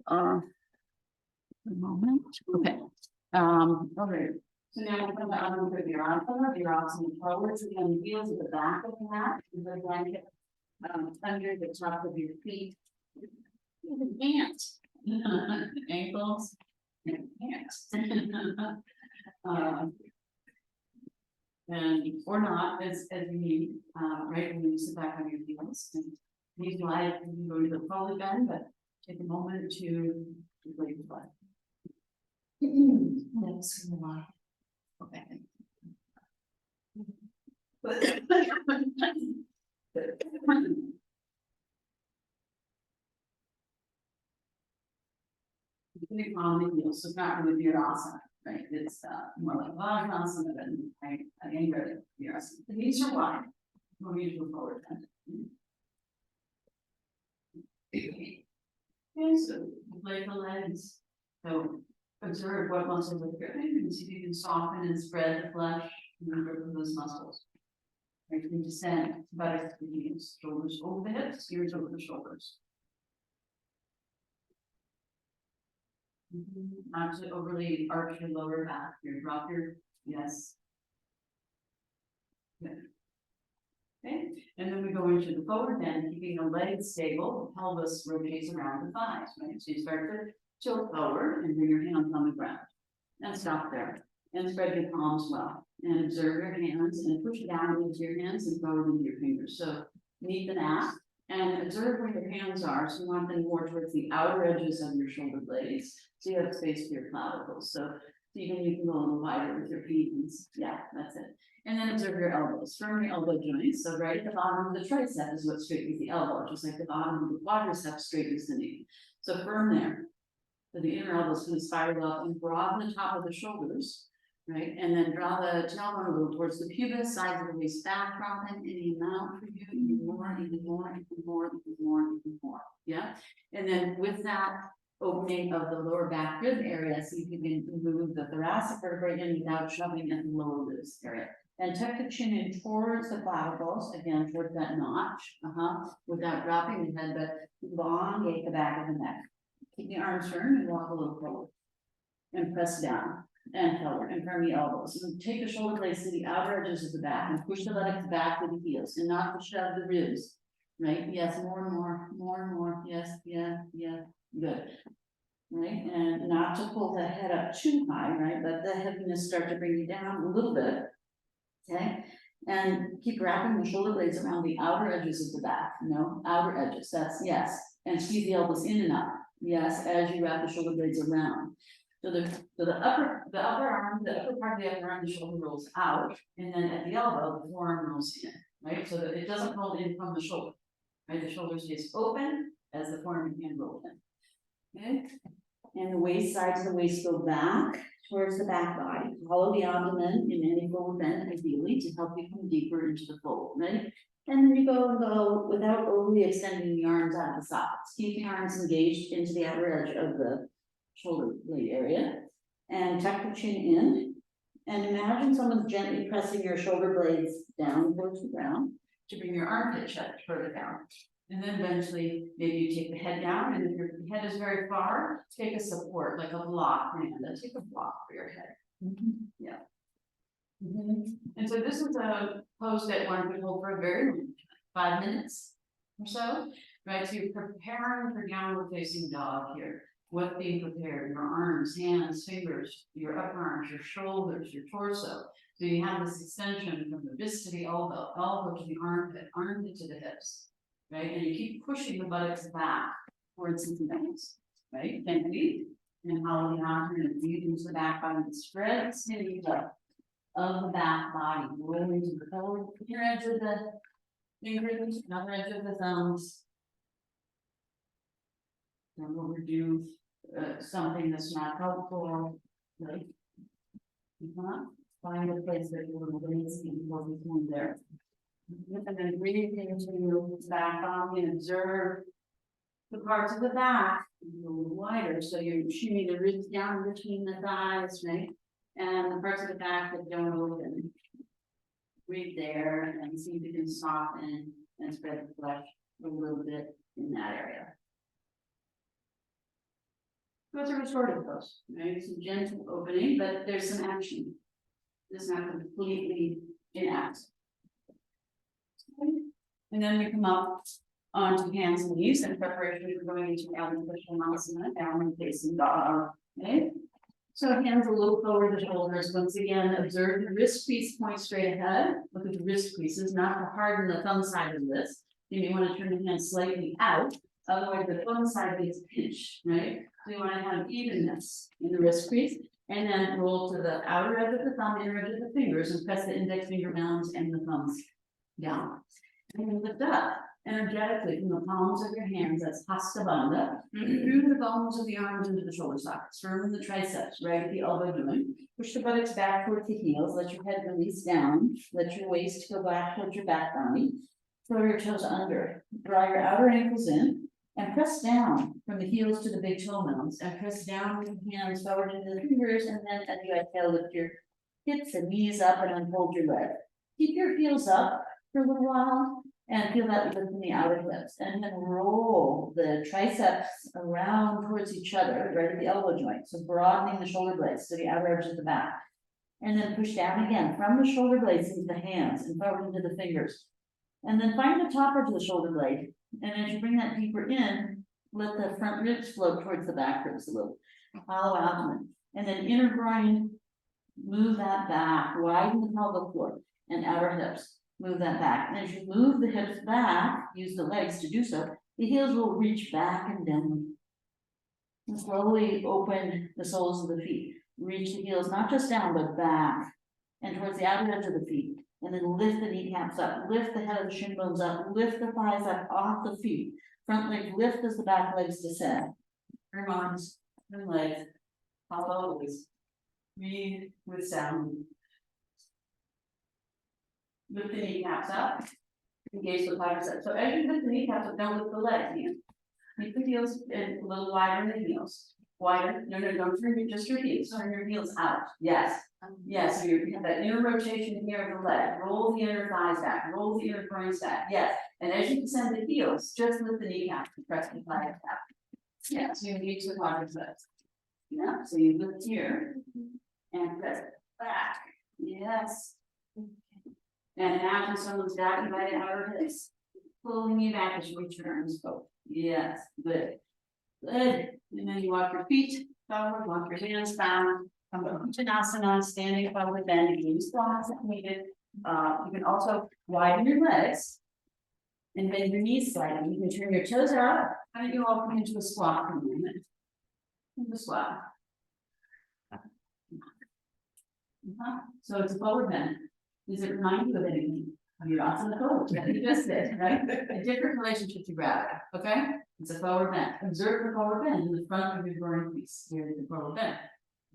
A moment. Okay. Okay. So now we're going to with your arm, your arms forwards, and heels at the back of the mat, and the blanket under the top of your feet. Even hands, ankles, and hands. And or not, as you need, right when you sit back on your heels. And these light, you can go to the forward bend, but take a moment to lay your butt. That's okay. Pretty common heels, so it's not really virasana, right? It's more like Vajrasana than any other virasana. The knees are wide. We'll use the forward bend. Okay, so lay the legs. So observe what muscles are gripping and see if you can soften and spread the flesh and grip of those muscles. Right, you can descend, buttock to the knees, shoulders over the hips, ears over the shoulders. Not to overly arch your lower back. Here, drop your yes. Good. Okay, and then we go into the forward bend, keeping the legs stable, the pelvis rotates around the thighs, right? So you start to tilt forward and bring your hands on the ground. And stop there. And spread your palms well. And observe your hands and push down into your hands and forward with your fingers. So meet the mat and observe where your hands are. So you want them more towards the outer edges of your shoulder blades. So you have space for your clavicles. So even you can go a little wider with your feet. And yeah, that's it. And then observe your elbows. Firm your elbow joints. So right at the bottom of the tricep is what straightens the elbow, just like the bottom of the quadricep straightens the knee. So firm there. So the inner elbows can spiral up and broaden the top of the shoulders, right? And then draw the tailbone a little towards the pubis, sides of the waist back, dropping any amount for you, even more, even more, even more, even more, even more. Yeah. And then with that opening of the lower back rib area, see if you can move the thoracic vertebrae in without shoving at the lower ribs area. And tuck the chin in towards the clavicles, again, towards that notch, without dropping the head, but elongate the back of the neck. Keep the arms firm and walk a little forward. And press down and forward and firm the elbows. And take the shoulder blades to the outer edges of the back and push the buttocks back with the heels and not push out the ribs. Right? Yes, more and more, more and more. Yes, yeah, yeah, good. Right? And not to pull the head up too high, right? Let the heaviness start to bring you down a little bit. Okay, and keep wrapping the shoulder blades around the outer edges of the back. No, outer edges. That's yes. And squeeze the elbows in and up. Yes, as you wrap the shoulder blades around. So the upper arm, the upper part of the upper arm, the shoulder rolls out, and then at the elbow, the forearm rolls in. Right, so that it doesn't roll in from the shoulder. Right, the shoulder stays open as the forearm and hand roll in. Okay, and the waist, sides of the waist go back towards the back body. Follow the abdomen in any forward bend, ideally, to help you come deeper into the fold, right? And then you go without overly extending the arms out the sides. Keep the arms engaged into the outer edge of the shoulder blade area. And tuck the chin in. And imagine someone's gently pressing your shoulder blades down towards the ground to bring your armpit cheek further down. And then eventually, maybe you take the head down, and if your head is very far, take a support, like a block, and take a block for your head. Yeah. And so this is a pose that one could hold for a very long time, 5 minutes or so, right? So you're preparing for downward facing dog here. What's being prepared? Your arms, hands, fingers, your upper arms, your shoulders, your torso. So you have this extension from the wrist to the elbow, elbow to the armpit, armpit to the hips. Right, and you keep pushing the buttocks back towards the knees, right? Gently, and hollow the arm and breathe into the back body. Spread the skinny up of the back body, roll into the forward, your edge of the fingers, another edge of the thumbs. And we'll do something that's not helpful, right? Find a place that you're lazy before we come there. And then breathe into the back body and observe the parts of the back a little wider. So you're shooting the ribs down between the thighs, right? And the parts of the back that don't open. Breathe there and see if you can soften and spread the flesh a little bit in that area. So it's a restorative pose, right? Some gentle opening, but there's some action. It's not completely inactive. Okay. And then we come up onto hands and knees in preparation for going into Adho down facing dog. Okay. So hands a little forward the shoulders. Once again, observe the wrist crease point straight ahead. Look at the wrist creases, not to harden the thumb side of this. You may want to turn the hand slightly out. Otherwise, the thumb side gets pinched, right? So you want to have evenness in the wrist crease, and then roll to the outer edge of the thumb, inner edge of the fingers, and press the index finger mounds and the thumbs down. And then lift up energetically from the palms of your hands, that's Hatha Bandha, through the bones of the arms into the shoulder sockets, firm in the triceps, right at the elbow joint. Push the buttocks back towards the heels, let your head release down, let your waist go back towards your back body, throw your toes under, draw your outer ankles in, and press down from the heels to the big toe mounds, and press down with your hands forward into the fingers, and then as you exhale, lift your hips and knees up and unfold your leg. Keep your heels up for a little while, and feel that lift in the outer hips, and then roll the triceps around towards each other, right at the elbow joint. So broadening the shoulder blades to the outer edge of the back. And then push down again from the shoulder blades into the hands and forward into the fingers. And then find the top edge of the shoulder blade. And as you bring that deeper in, let the front ribs float towards the back ribs a little. Hollow abdomen. And then inner groin, move that back, widen the pelvic floor and outer hips. Move that back. And as you move the hips back, use the legs to do so, the heels will reach back and down. And slowly open the soles of the feet. Reach the heels, not just down, but back. And towards the outer edge of the feet. And then lift the kneecaps up, lift the head of the shin bones up, lift the thighs up off the feet. Front leg lift as the back legs descend. Turn arms, turn legs, always. Breathe with sound. Lift the kneecaps up, engage the quadriceps. So as you lift the kneecaps up, don't lift the legs here. Keep the heels a little wider in the heels. Wider, no, don't turn just your heels, turn your heels out. Yes, yes, so you have that inner rotation here of the leg. Roll the inner thighs back, roll the inner groins back, yes. And as you descend the heels, just lift the kneecaps and press the thighs back. Yeah, so you engage the quadriceps. Yeah, so you lift here and press it back. Yes. And imagine someone's backing by the outer hips, pulling you back as you return and spoke. Yes, good. Good. And then you walk your feet forward, walk your hands down, come to Uttanasana, standing forward, bend, you can squats if needed. You can also widen your legs and bend your knees slightly. You can turn your toes out. Why don't you all come into a squat for a moment? Into a squat. So it's a forward bend. Does it remind you of anything? Your asana pose that you just did, right? A different relationship to gravity, okay? It's a forward bend. Observe the forward bend in the front of your groin piece. Here is the forward bend,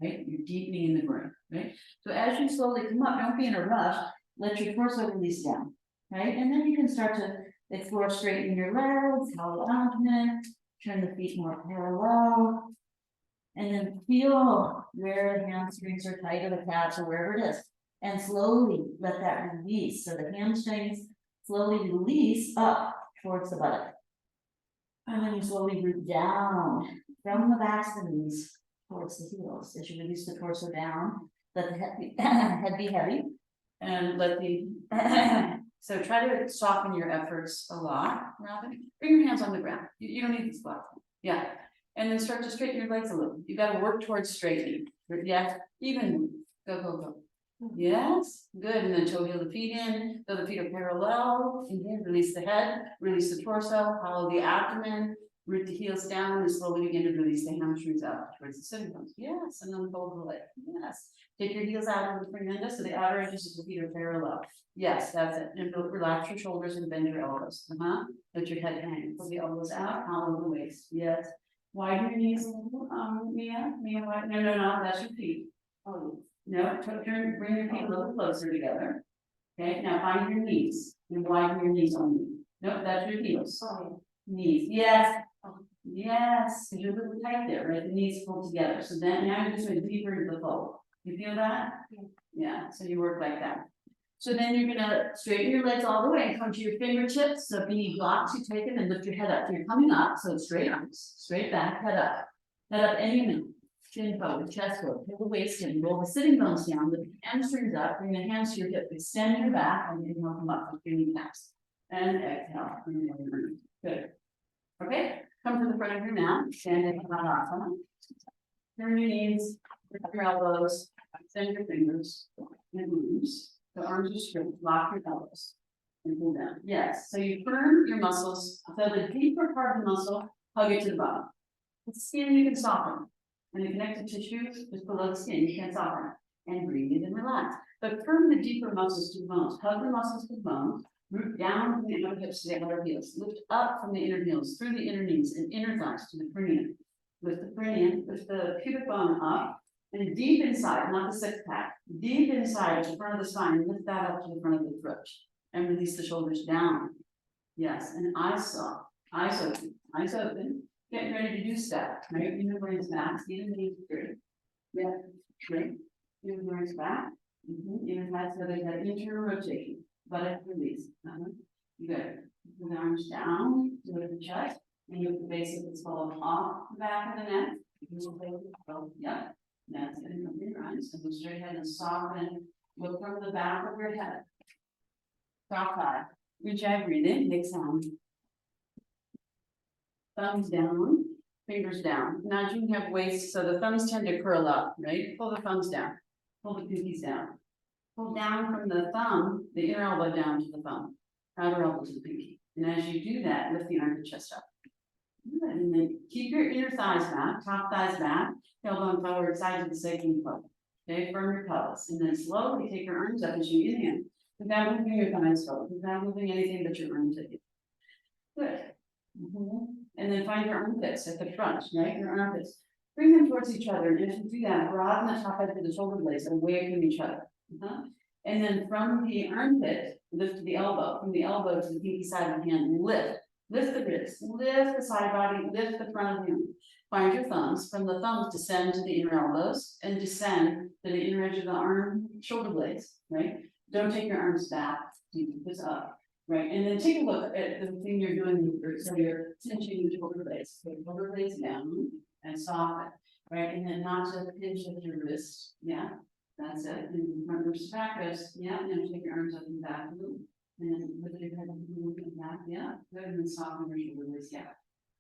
right? You're deepening in the groin, right? So as you slowly come up, don't be in a rush. Let your torso release down, right? And then you can start to explore straightening your legs, hollow abdomen, turn the feet more parallel, and then feel where the hamstrings are tight or the calves or wherever it is. And slowly let that release. So the hamstrings slowly release up towards the buttock. And then you slowly root down from the backs of the knees towards the heels. As you release the torso down, let the head be heavy. And let the, so try to soften your efforts a lot, Robin. Bring your hands on the ground. You don't need to squat. Yeah. And then start to straighten your legs a little. You got to work towards straightening. Yeah. Even go, go, go. Yes, good. And then toe heel the feet in, so the feet are parallel. Inhale, release the head, release the torso, follow the abdomen, root the heels down, and slowly begin to release the hamstrings up towards the sitting bones. Yes, and then fold the leg. Yes. Take your heels out of the tremenda so the outer edges of the feet are parallel. Yes, that's it. And relax your shoulders and bend your elbows. Let your head hang. Pull the elbows out, hollow the waist. Yes. Widen your knees a little. Mia, no, that's your feet. Oh. No, bring your feet a little closer together. Okay, now find your knees and widen your knees on you. No, that's your heels. Knees, yes. Yes, you're a little tight there, right? The knees pull together. So then now you're just going deeper into the fold. You feel that? Yeah, so you work like that. So then you're gonna straighten your legs all the way and come to your fingertips. So if you need blocks, you take it and lift your head up. You're coming up, so straight arms, straight back, head up. Head up any minute. Chin forward, chest forward, pull the waist in, roll the sitting bones down, lift the hamstrings up, bring the hands to your hip, extend your back, and inhale, come up with your kneecaps. And exhale, good. Okay, come to the front of your mat, stand in Hatha. Turn your knees, lift your elbows, extend your fingers, and release. The arms are straight, lock your elbows, and pull down. Yes, so you firm your muscles, so the deeper part of the muscle, hug it to the bottom. The skin you can soften, and the connective tissue just below the skin, you can't soften it. And breathe and relax. But firm the deeper muscles to the bones. Hug the muscles to the bones. Root down from the outer hips to the outer heels. Lift up from the inner heels, through the inner knees and inner thighs to the perineum. Lift the perineum, lift the pubic bone up, and deep inside, not the six pack, deep inside to the front of the spine, lift that up to the front of the throat. And release the shoulders down. Yes, and eyes soft, eyes open. Getting ready to do step, right? Inner brains back, inner knees straight. Yeah, straight. Inner brains back. Inner thighs, so there's that interior rotation. Buttock release. Good. Put the arms down, do it the chest, and you have the base of the skull off the back of the neck. Yeah. That's it. Open your eyes and go straight ahead and soften. Look from the back of your head. Soft eye. Reach out, breathe in, big sound. Thumbs down, fingers down. Now you have waist, so the thumbs tend to curl up, right? Pull the thumbs down. Pull the pinkies down. Pull down from the thumb, the inner elbow down to the thumb. Outer elbow to the pinky. And as you do that, lift the armpit chest up. Good. And then keep your inner thighs back, top thighs back, tailbone forward, sides of the sacrum foot. Okay, firm your pelvis. And then slowly take your arms up as you inhale, without moving your thighs forward, without moving anything but your arms. Good. And then find your armpits at the front, right? Your armpits. Bring them towards each other. And as you do that, broaden the top edge of the shoulder blades away from each other. And then from the armpit, lift to the elbow. From the elbow to the pinky side of the hand, lift. Lift the wrist, lift the side body, lift the front of the hand. Find your thumbs. From the thumbs, descend to the inner elbows and descend to the inner edge of the arm, shoulder blades, right? Don't take your arms back. Keep this up. Right, and then take a look at the thing you're doing, so you're cinching the shoulder blades. So shoulder blades down and soften, right? And then not to pinch with your wrist. Yeah, that's it. And front wrist back wrist. Yeah, and take your arms up and back. And then lift your head up and back. Yeah, good. And then soften your shoulder blades. Yeah.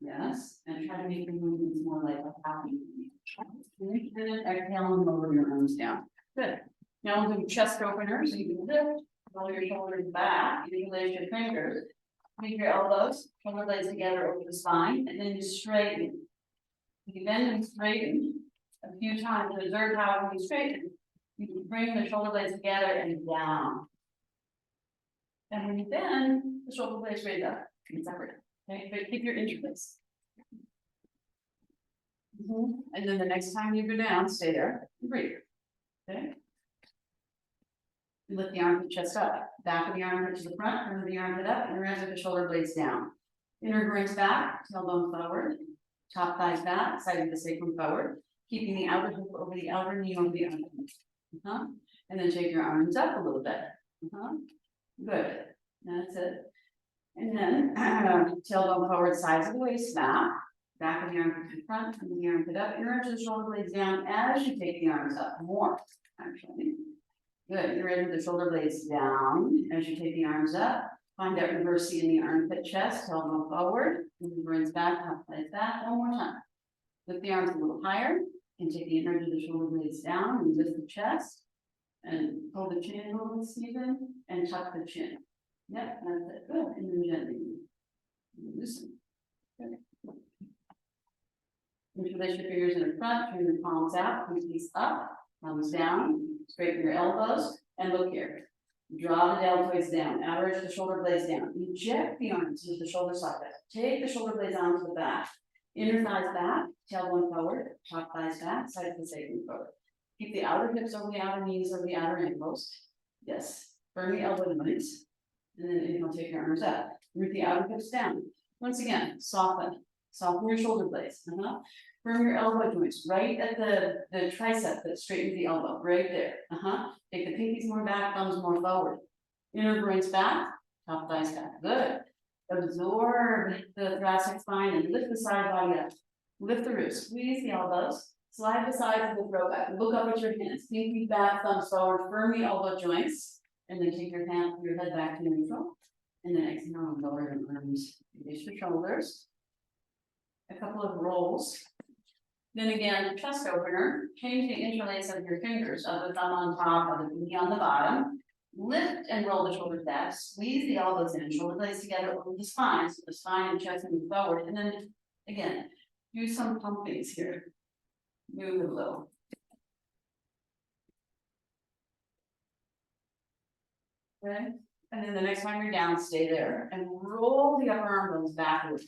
Yes. And try to make the movements more like a happy movement. And then exhale and lower your arms down. Good. Now we'll do chest openers. So you can lift. Roll your shoulders back, you can lace your fingers, make your elbows, shoulder blades together over the spine, and then you straighten. You bend and straighten a few times. To observe how you straighten. You can bring the shoulder blades together and down. And when you bend, the shoulder blades raise up and separate. Okay, but keep your interlace. And then the next time you go down, stay there and breathe. Okay. Lift the armpit chest up, back of the armpit to the front, front of the armpit up, and around with the shoulder blades down. Inner groins back, tailbone forward, top thighs back, side of the sacrum forward, keeping the outer hip over the outer knee over the armpit. And then take your arms up a little bit. Good. That's it. And then tailbone forward, sides of the waist back of the armpit to the front, front of the armpit up, and around to the shoulder blades down as you take the arms up more, actually. Good, you're ready with the shoulder blades down as you take the arms up. Find that reverse C in the armpit chest, tailbone forward, and the brains back, top legs back. One more time. Lift the arms a little higher and take the inner edge of the shoulder blades down and lift the chest. And pull the chin a little, Stephen, and tuck the chin. Yep, that's it. Good. And then gently loosen. Good. Interlace your fingers in the front, turn the palms out, pinkies up, thumbs down. Straighten your elbows and look here. Draw the deltoids down, outer edge of the shoulder blades down. Eject the arms into the shoulder socket. Take the shoulder blades onto the back. Inner thighs back, tailbone forward, top thighs back, side of the sacrum forward. Keep the outer hips over the outer knees, over the outer ankles. Yes. Firm the elbow joints. And then inhale, take your arms up. Root the outer hips down. Once again, soften. Soften your shoulder blades. Firm your elbow joints right at the tricep that straightens the elbow, right there. Take the pinkies more back, thumbs more forward. Inner groins back, top thighs back, good. Absorb the thoracic spine and lift the side body up. Lift the ribs, squeeze the elbows, slide the sides of the throat back, look up at your hands, pinky back, thumbs forward, firm the elbow joints, and then take your head back to neutral. And then exhale and lower your arms, release your shoulders. A couple of rolls. Then again, chest opener, change the interlace of your fingers, of the thumb on top, of the pinky on the bottom. Lift and roll the shoulders back, squeeze the elbows in, shoulder blades together over the spine, so the spine and chest move forward, and then again, do some pumpings here. Move a little. Okay, and then the next time you're down, stay there and roll the upper arm bones backwards.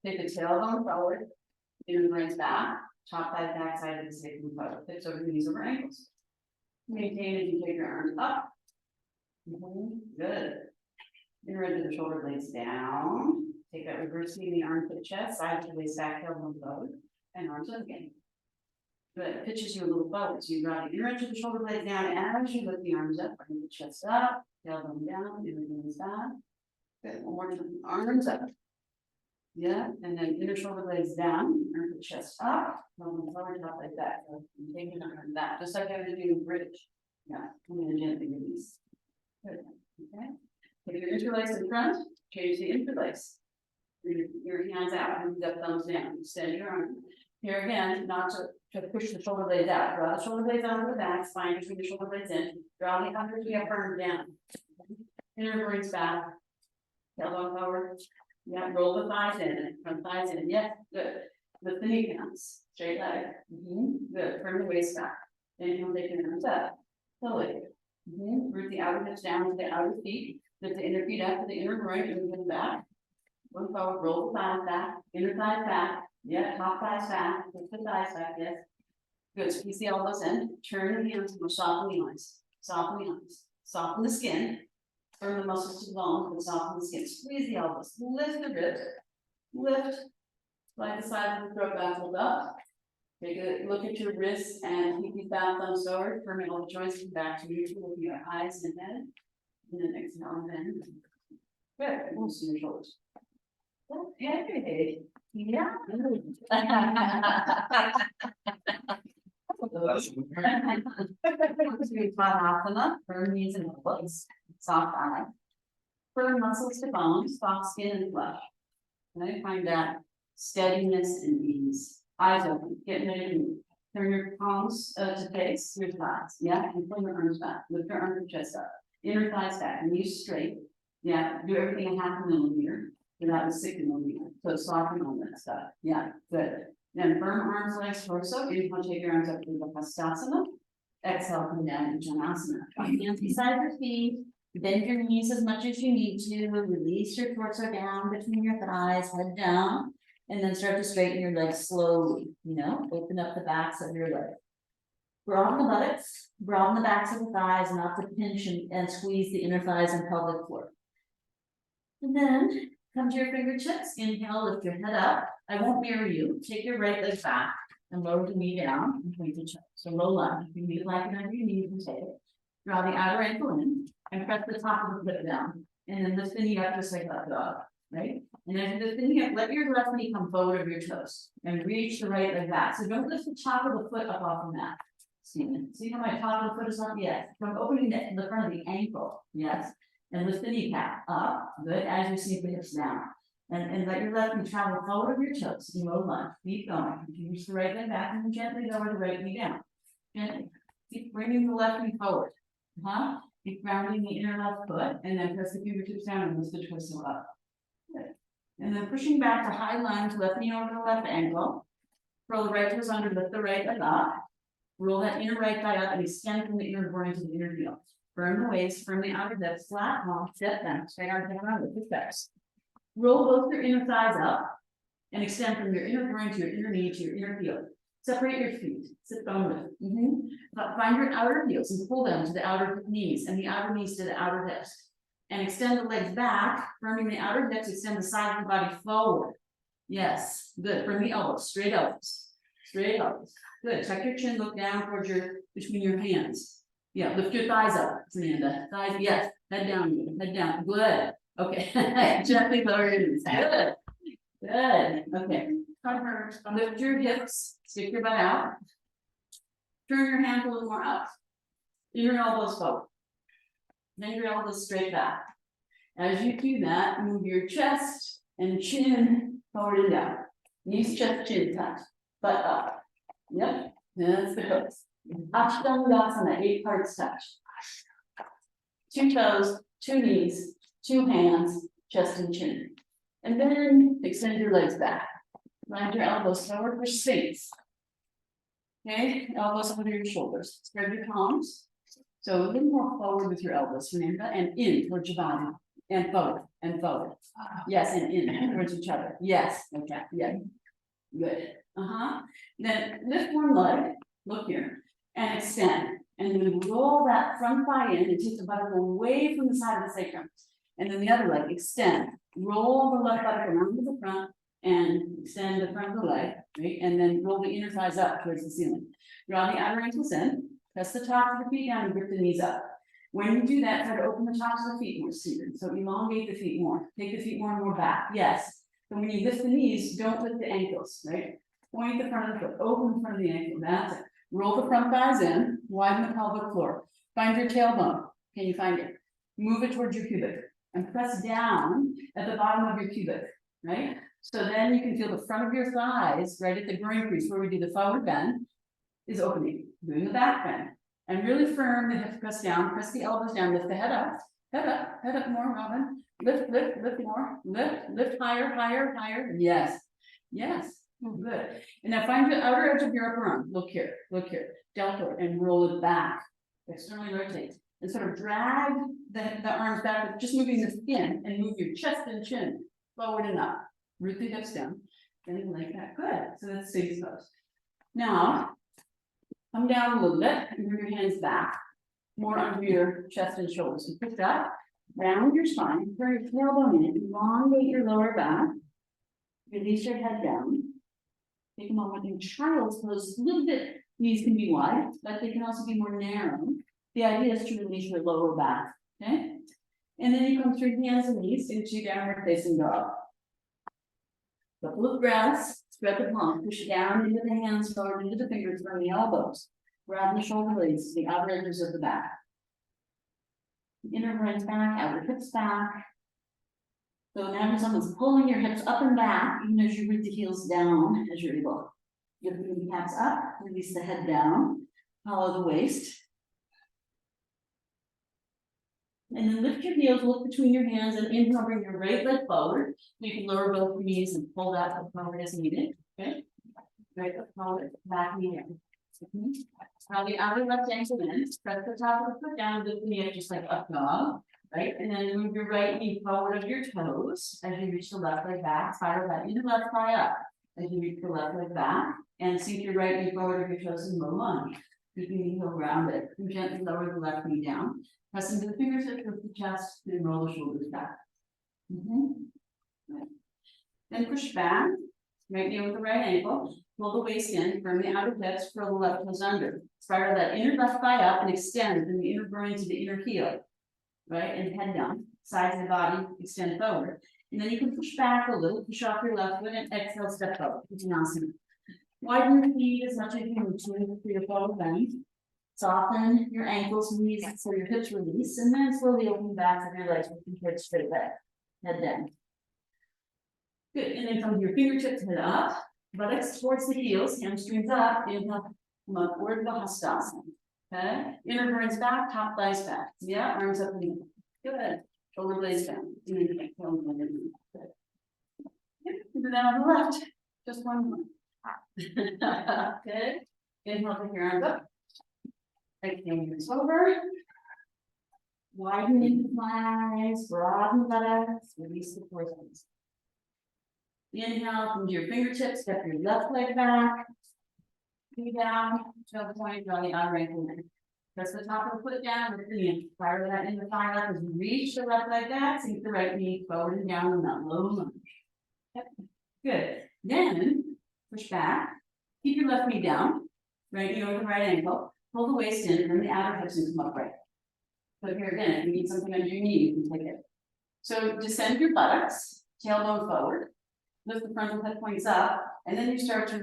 Take the tailbone forward, inner groins back, top thigh back side of the sacrum forward, hips over knees over ankles. Maintain as you take your arms up. Good. Inner edge of the shoulder blades down. Take that reverse knee, the armpit chest, side to waist back, tailbone forward, and arms up again. Good. It pitches you a little forward. So you draw the inner edge of the shoulder blades down as you lift the arms up, bring the chest up, tailbone down, inner knees back. Good. One more time. Arms up. Yeah, and then inner shoulder blades down, armpit chest up, tailbone forward, top like that. So you take your arm back, just like I would do a bridge. Yeah, and then gently release. Good. Okay. Take your interlace in front, change the interlace. Your hands out, move the thumbs down, extend your arm. Here again, not to push the shoulder blades out. Draw the shoulder blades onto the back, spine between the shoulder blades in. Draw the under the upper arm down. Inner groins back. Tailbone forward. Yeah, roll the thighs in, front thighs in. Yeah, good. Lift the knee counts. Straight leg. Good. Turn the waist back. Then you'll take your arms up. Slowly. Root the outer hips down to the outer feet. Lift the inner feet up to the inner groin and move back. One forward, roll the thighs back, inner thighs back. Yeah, top thighs back, lift the thighs back, yes. Good, squeeze the elbows in, turn the hands, and soften the eyes, soften the eyes, soften the skin, firm the muscles to the bone, but soften the skin, squeeze the elbows, lift the ribs, lift, slide the sides of the throat back, hold up. Take a look at your wrists and keep your back thumbs forward, firming all the joints, come back to neutral with your eyes and head. And then exhale and bend. Good, loosen your shoulders. Okay, yeah. Hatha, firm knees and elbows, soft eye, firm muscles to bones, soft skin and flesh. And I find that steadiness and ease. Eyes open, get ready to move. Turn your palms to face your thighs, yeah, and pull your arms back. Lift your arms and chest up. Inner thighs back, knees straight. Yeah, do everything a 0.5 millimeter. That was 6 millimeter. So soften all that stuff. Yeah, good. Then firm arms, legs, torso. Inhale, take your arms up to the Hastasana. Exhale, come down to Janasana. Hands beside your feet. Bend your knees as much as you need to. Release your torso down between your thighs, head down. And then start to straighten your legs slowly. You know, open up the backs of your legs. Broaden the buttocks, broaden the backs of the thighs, not to pinch and squeeze the inner thighs and pelvic floor. And then come to your fingertips, inhale, lift your head up. I won't mirror you. Take your right leg back and lower the knee down and point the toes. So roll up. If you need like it under your knees and take it. Draw the outer ankle in and press the top of the foot down. And then lift the knee up just like that dog, right? And as you lift the knee up, let your left knee come forward of your toes and reach the right leg back. So don't lift the top of the foot up off the mat. See how my top of the foot is up? Yes. From opening the front of the ankle. Yes. And lift the kneecap up. Good. As you sink the hips down. And let your left knee travel forward of your toes. Low lunge. Keep going. You reach the right leg back and gently lower the right knee down. Gently. Keep bringing the left knee forward. Keep grounding the inner left foot. And then press the fingertips down and lift the torso up. Good. And then pushing back to high lunge. Left knee over the left ankle. Roll the right toes under. Lift the right leg up. Roll that inner right thigh up and extend from the inner groin to the inner heel. Firm the waist, firm the outer hips, flat palm, step down, straight arm down with the steps. Roll both your inner thighs up and extend from your inner groin to your inner knee to your inner heel. Separate your feet, sit bone width. Find your outer heels and pull them to the outer knees and the outer knees to the outer hips. And extend the legs back, firming the outer hips, extend the side of the body forward. Yes, good. From the elbows, straight elbows. Straight elbows. Good. Tuck your chin, look down towards between your hands. Yeah, lift your thighs up, Fernanda. Thighs, yes. head down, good, okay, gently lower your knees, good, good, okay. Lift your hips, stick your butt out. Turn your hand a little more up. Your elbows forward. Then your elbows straight back. As you do that, move your chest and chin forward and down. Knees, chest, chin touch. Butt up. Yep, that's the pose. Ashtanga, 8 parts touch. 2 toes, 2 knees, 2 hands, chest and chin. And then extend your legs back. Land your elbows forward for Sphinx. Okay, elbows under your shoulders. Spread your palms. So a little more forward with your elbows, remember, and in towards your body. And forward, and forward. Yes, and in towards each other. Yes, okay, yeah. Good. Then lift one leg, look here, and extend. And then roll that front thigh in and take the buttock away from the side of the sacrum. And then the other leg, extend. Roll the left buttock around to the front and extend the front of the leg, right? And then roll the inner thighs up towards the ceiling. Draw the outer ankles in, press the top of the feet down and grip the knees up. When you do that, try to open the tops of the feet more, Stephen. So elongate the feet more. Take the feet more and more back. Yes. But when you lift the knees, don't lift the ankles, right? Point the front of the foot, open the front of the ankle. That's it. Roll the front thighs in, widen the pelvic floor. Find your tailbone. Can you find it? Move it towards your pubic and press down at the bottom of your pubic, right? So then you can feel the front of your thighs, right at the groin crease where we do the forward bend, is opening. Doing the back bend. And really firm the hip press down, press the elbows down, lift the head up more, Robin. Lift more, lift higher. Yes, good. And now find the outer edge of your upper arm. Look here, deltoid, and roll it back. Externally rotate. And sort of drag the arms back with just moving the skin and move your chest and chin forward and up. Root the hips down. And like that. Good. So that's Sphinx pose. Now, come down a little bit and bring your hands back, more under your chest and shoulders. And push up, round your spine, turn your tailbone in, elongate your lower back, release your head down. Take a moment in child's pose, a little bit, knees can be wide, but they can also be more narrow. The idea is to release your lower back, okay? And then you come through hands and knees into downward facing dog. Couple of breaths, spread the palms, push down into the hands, forward into the fingers from the elbows. Grab the shoulder blades, the outer edges of the back. Inner groins back, outer hips back. So now someone's pulling your hips up and back, even as you root the heels down as you're able. Get the kneecaps up, release the head down, follow the waist. And then lift your heels, look between your hands, and inhale, bring your right leg forward. You can lower both your knees and pull that forward as needed. Okay. Right foot forward, back knee in. Draw the outer left ankle in, press the top of the foot down, lift the knee up just like up dog. Right, and then move your right knee forward of your toes as you reach the left leg back. Spiral that inner left thigh up as you reach the left leg back, and sink your right knee forward of your toes and low lunge. Keeping the heel rounded. And gently lower the left knee down. Press into the fingertips with the chest and roll the shoulders back. Right. Then push back, right knee with the right ankle, pull the waist in, firm the outer hips, curl the left toes under. Spiral that inner left thigh up and extend from the inner groin to the inner heel. Right, and head down, sides of the body, extend forward. And then you can push back a little, push off your left foot and exhale, step forward. Uttanasana. Widen your feet as much as you need to for your forward bend. Soften your ankles, knees, so your hips release, and then slowly open the backs of your legs with your hips straight back. Head down. Good, and then come to your fingertips, head up, buttocks towards the heels, hamstrings up, inhale, come upward, Hastasana. Okay, inner groins back, top thighs back. Yeah, arms up and in. Good. Shoulder blades down. Good. Do that on the left. Just one more. Good. Inhale, take your arms up. Right fingers over. Widen the thighs, broaden the buttocks, release the torsos. Inhale, come to your fingertips, step your left leg back. Knee down, toe point, draw the outer ankle in. Press the top of the foot down with the knee. Fire that in the thigh up as you reach the left leg back, sink the right knee forward and down in that low lunge. Yep. Good. Then push back. Keep your left knee down. Right knee over the right ankle. Pull the waist in, and the outer hips and come upright. So here again, if you need something under your knee, you can take it. So descend your buttocks, tailbone forward, lift the frontal hip points up, and then you start to,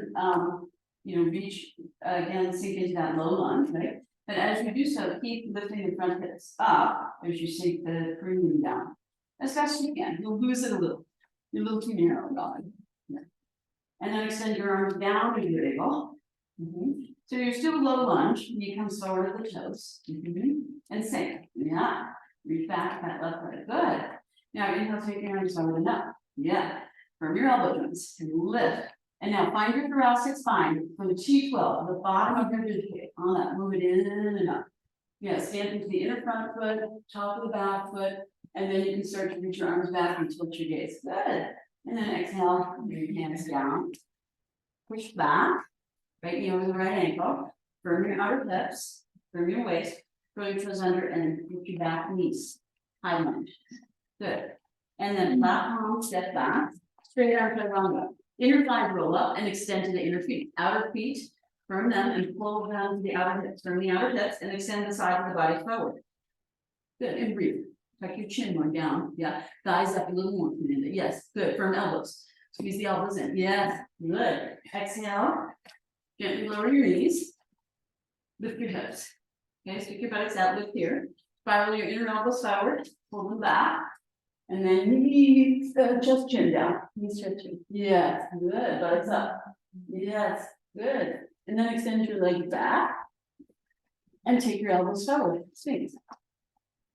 reach, again, sink into that low lunge, right? But as you do so, keep lifting the front hips up as you sink the cranium down. As fast as you can. You'll lose it a little. You're a little too narrow, God. Yeah. And then extend your arms down if you're able. So you're still low lunge, knee comes forward at the toes. And sink. Yeah. Reach back, that left leg. Good. Now inhale, take your arms forward and up. Yeah. From your elbow joints. Lift. And now find your thoracic spine from the T12, the bottom of your ribcage. On that, move it in and up. Yeah, stand into the inner front foot, top of the back foot, and then you can start to reach your arms back and tilt your gaze. Good. And then exhale, bring your hands down. Push back, right knee over the right ankle. Firm your outer hips, firm your waist, throw your toes under, and then put your back knees. High lunge. Good. And then flat palm, step back, straight arm chaturanga. Inner thigh roll up and extend to the inner feet. Outer feet, firm them and pull down to the outer hips. Firm the outer hips and extend the side of the body forward. Good, and breathe. Tuck your chin more down. Yeah, thighs up a little more. Yes, good. Firm elbows. Squeeze the elbows in. Yes, good. Exhale. Gently lower your knees. Lift your hips. Okay, stick your buttocks out. Lift here. Spiral your inner elbows forward. Pull them back. And then knees, just chin down. Knees, just chin. Yes, good. Buttocks up. Yes, good. And then extend your legs back. And take your elbows forward. Swing.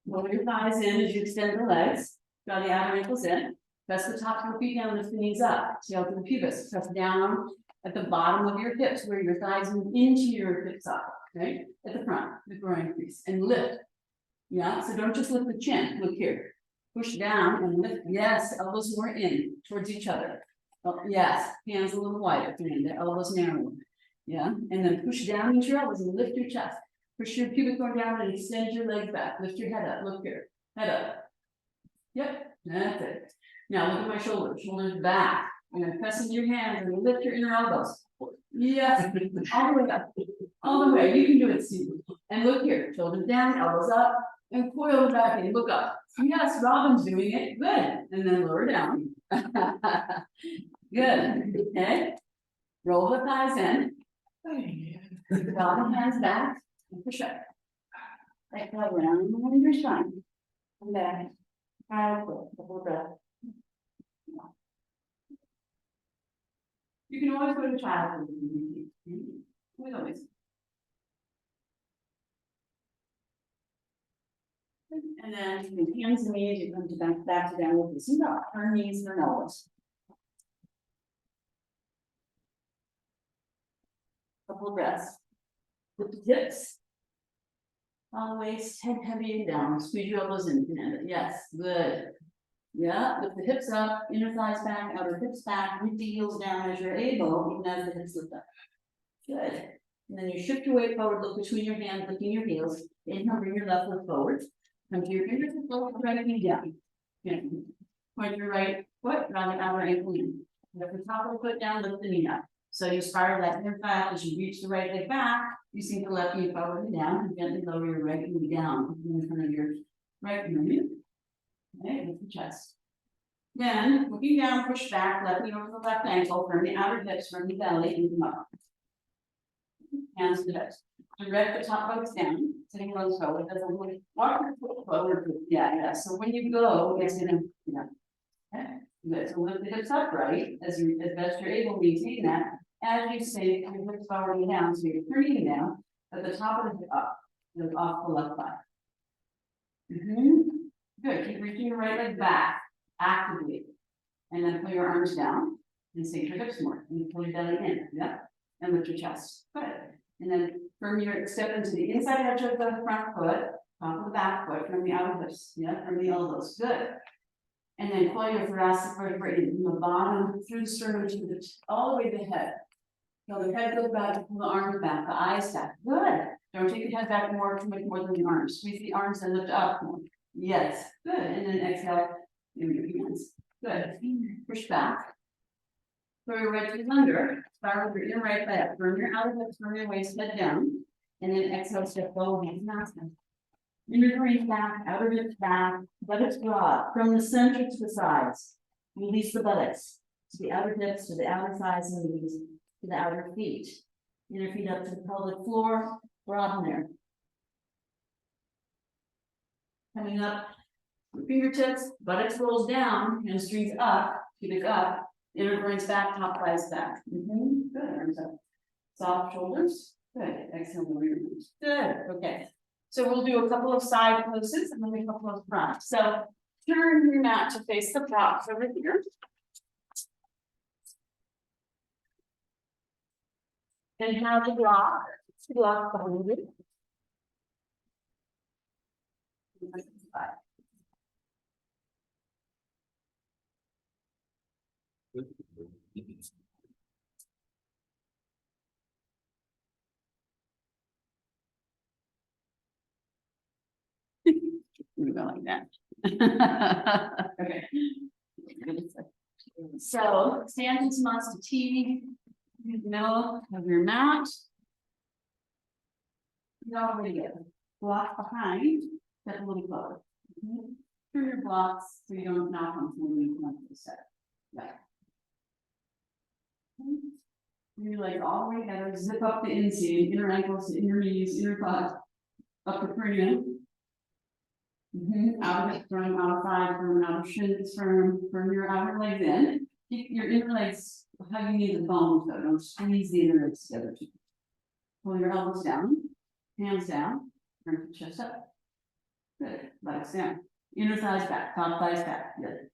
Lower your thighs in as you extend the legs. Draw the outer ankles in. Press the top of the feet down, lift the knees up. Tail to the pubis. Press down at the bottom of your hips where your thighs move into your hip socket. Okay? At the front, the groin crease. And lift. Yeah, so don't just lift the chin. Look here. Push down and lift. Yes, elbows more in towards each other. Oh, yes, hands a little wider. The elbows narrow. Yeah, and then push down into your elbows and lift your chest. Push your pubic bone down and extend your legs back. Lift your head up. Look here. Head up. Yep, that's it. Now look at my shoulders. Shoulders back. I'm going to press into your hands and lift your inner elbows. Yes, all the way up. All the way. You can do it, Steve. And look here. Shoulders down, elbows up, and coil back and look up. Yes, Robin's doing it. Good. And then lower down. Good. Okay. Roll the thighs in. Draw the hands back and push up. Like that around your spine. Come back. Couple breath. You can always go to childhood. We always. And then with hands and knees, you come to back to downward facing dog. Turn knees, turn elbows. Couple of breaths. Lift the hips. On the waist, head heavy and down. Squeeze your elbows in. Yes, good. Yeah, lift the hips up, inner thighs back, outer hips back, root the heels down as you're able, even as the hips lift up. Good. And then you shift your weight forward, look between your hands, lifting your heels. Inhale, bring your left foot forward. Come to your fingertips, lower the right knee down. Yeah. Point your right foot around the outer ankle in. Lift the top of the foot down, lift the knee up. So you spiral that hip back as you reach the right leg back. You sink the left knee forward and down, and gently lower your right knee down in front of your right knee. Okay, lift the chest. Then, looking down, push back, left knee over the left ankle, firm the outer hips, firm the belly, and come up. Hands to the hips. Direct the top legs down, sitting bones forward. Walk your foot forward. Yeah. So when you go, it's gonna, Okay. Good. So lift the hips upright as best you're able. Maintain that as you sink your hips forward and down. So you're turning down at the top of the hip up, off the left thigh. Good. Keep reaching your right leg back actively, and then pull your arms down and sink your hips more. And pull your belly in. Yep. And lift your chest. Good. And then from your step into the inside edge of the front foot, top of the back foot, from the outer hips. Yeah. From the elbows. Good. And then coil your thoracic vertebrae in from the bottom through the sternum to the all the way to the head. So the head goes back, pull the arms back, the eyes back. Good. Don't take the head back too much more than the arms. Squeeze the arms and lift up more. Yes. Good. And then exhale. Give your hands. Good. Push back. Throw your right toes under. Spiral your inner right leg. Firm your outer hips, firm your waist, head down. And then exhale, step forward. Inner groin back, outer hips back, buttocks broad, from the center to the sides. Release the buttocks to the outer hips, to the outer thighs and knees, to the outer feet. Inner feet up to the pelvic floor, broaden there. Coming up, fingertips, buttocks rolls down, hamstrings up, pubic up, inner groins back, top thighs back. Good, arms up. Soft shoulders, good, exhale, good, okay. So we'll do a couple of side poses and then a couple of front. So turn your mat to face the box over here. And have the block behind you. We go like that. Okay. So stand into Master T, middle of your mat. You already get block behind, step a little closer. Turn your blocks so you don't knock on something you want to set. Yeah. Your legs all the way together, zip up the inseam, inner ankles, inner knees, inner butt, upper cranium. Outer hip firm, outer thigh firm, outer shins firm your outer legs in. Keep your inner legs hugging into the bones though, don't squeeze the inner legs together. Pull your elbows down, hands down, turn the chest up. Good, buttocks down. Inner thighs back, top thighs back, good.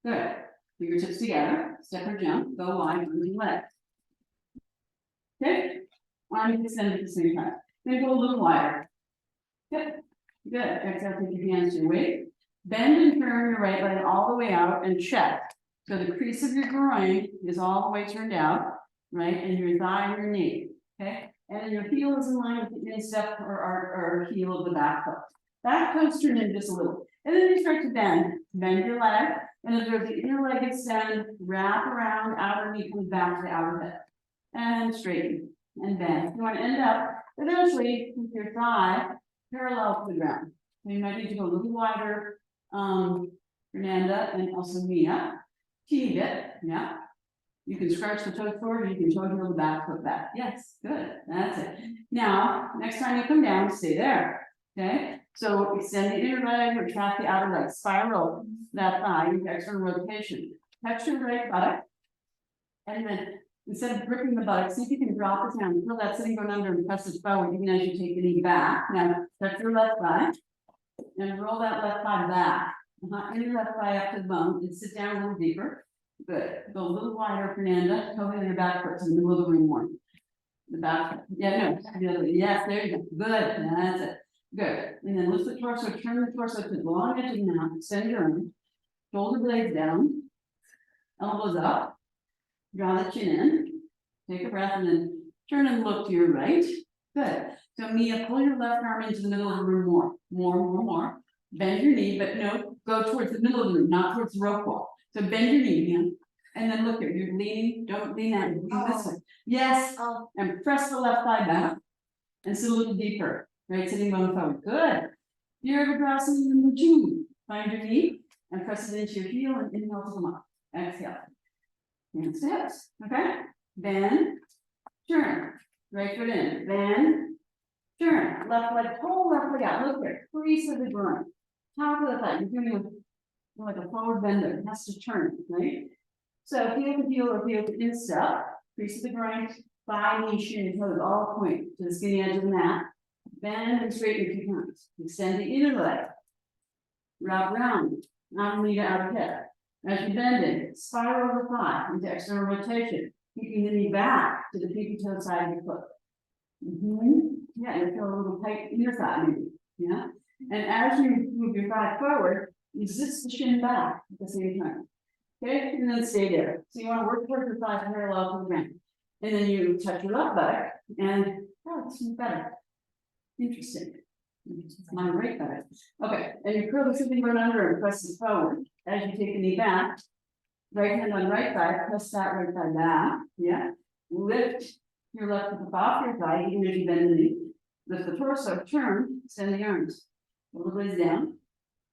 Good, fingertips together, step or jump, go wide, moving legs. Okay, arms extended at the same time. Then go a little wider. Good. Good. Exhale, take your hands to your waist. Bend and turn your right leg all the way out and check. So the crease of your groin is all the way turned out, right? And your thigh and your knee. Okay. And then your heel is in line with the instep or heel of the back foot. Back toes turn in just a little. And then you start to bend. Bend your leg. And observe the inner leg extend, wrap around, outer knee comes back to the outer hip. And straighten and bend. You want to end up eventually with your thigh parallel to the ground. So you might need to go a little wider, Fernanda and also Mia. Teeny bit, yeah. You can scratch the toes forward, you can toe heel the back, foot back. Yes, good, that's it. Now, next time you come down, stay there, okay? So extend the inner leg, retract the outer leg, spiral that thigh, into external rotation. Touch your right buttock, and then instead of gripping the buttocks, see if you can drop it down, feel that sitting going under and press it forward, even as you take the knee back. Now, touch your left thigh, and roll that left thigh back. And your left thigh up to the bone, and sit down a little deeper. Good. Go a little wider, Fernanda. Toe in your back foot to the middle of the ring more. The back foot. Yeah, no. The other, yes, there you go. Good. That's it. Good. And then lift the torso, turn the torso to the long edge of the mat, extend your arms, shoulder blades down, elbows up. Draw the chin in, take a breath, and then turn and look to your right. Good. So Mia, pull your left arm into the middle of the room more. Bend your knee, but no, go towards the middle of the room, not towards the rope wall. So bend your knee, Mia, and then look here. You're leaning, don't lean out, lean this way. Yes, and press the left thigh back, and sit a little deeper. Right, sitting bone forward. Good. You're Virasana number 2. Find your knee, and press it into your heel, and inhale to come up. Exhale. And steps, okay? Bend, turn, right foot in, bend, turn, left leg, pull left leg out, look here, crease of the groin, top of the thigh, you're doing like a forward bender, it has to turn, right? So heel to heel or heel to instep, crease of the groin, thigh, knee, shin, toes, all point to the skinny edge of the mat, bend and straighten a few times, extend the inner leg, wrap around, outer knee to outer hip. As you bend it, spiral the thigh into external rotation, keeping the knee back to the pinky toe side of your foot. Yeah, you feel a little tight in your thigh, maybe. Yeah. And as you move your thigh forward, resist the shin back at the same time. Okay, and then stay there. So you want to work towards your thigh parallel to the ground. And then you touch your left buttock, and oh, it's better. Interesting. My right buttock. Okay, and you curl the sitting bone under and press it forward. As you take the knee back, right hand on right thigh, press that right thigh back. Yeah. Lift your left hip off your thigh, even as you bend the knee. Lift the torso, turn, extend the arms. Pull the ways down,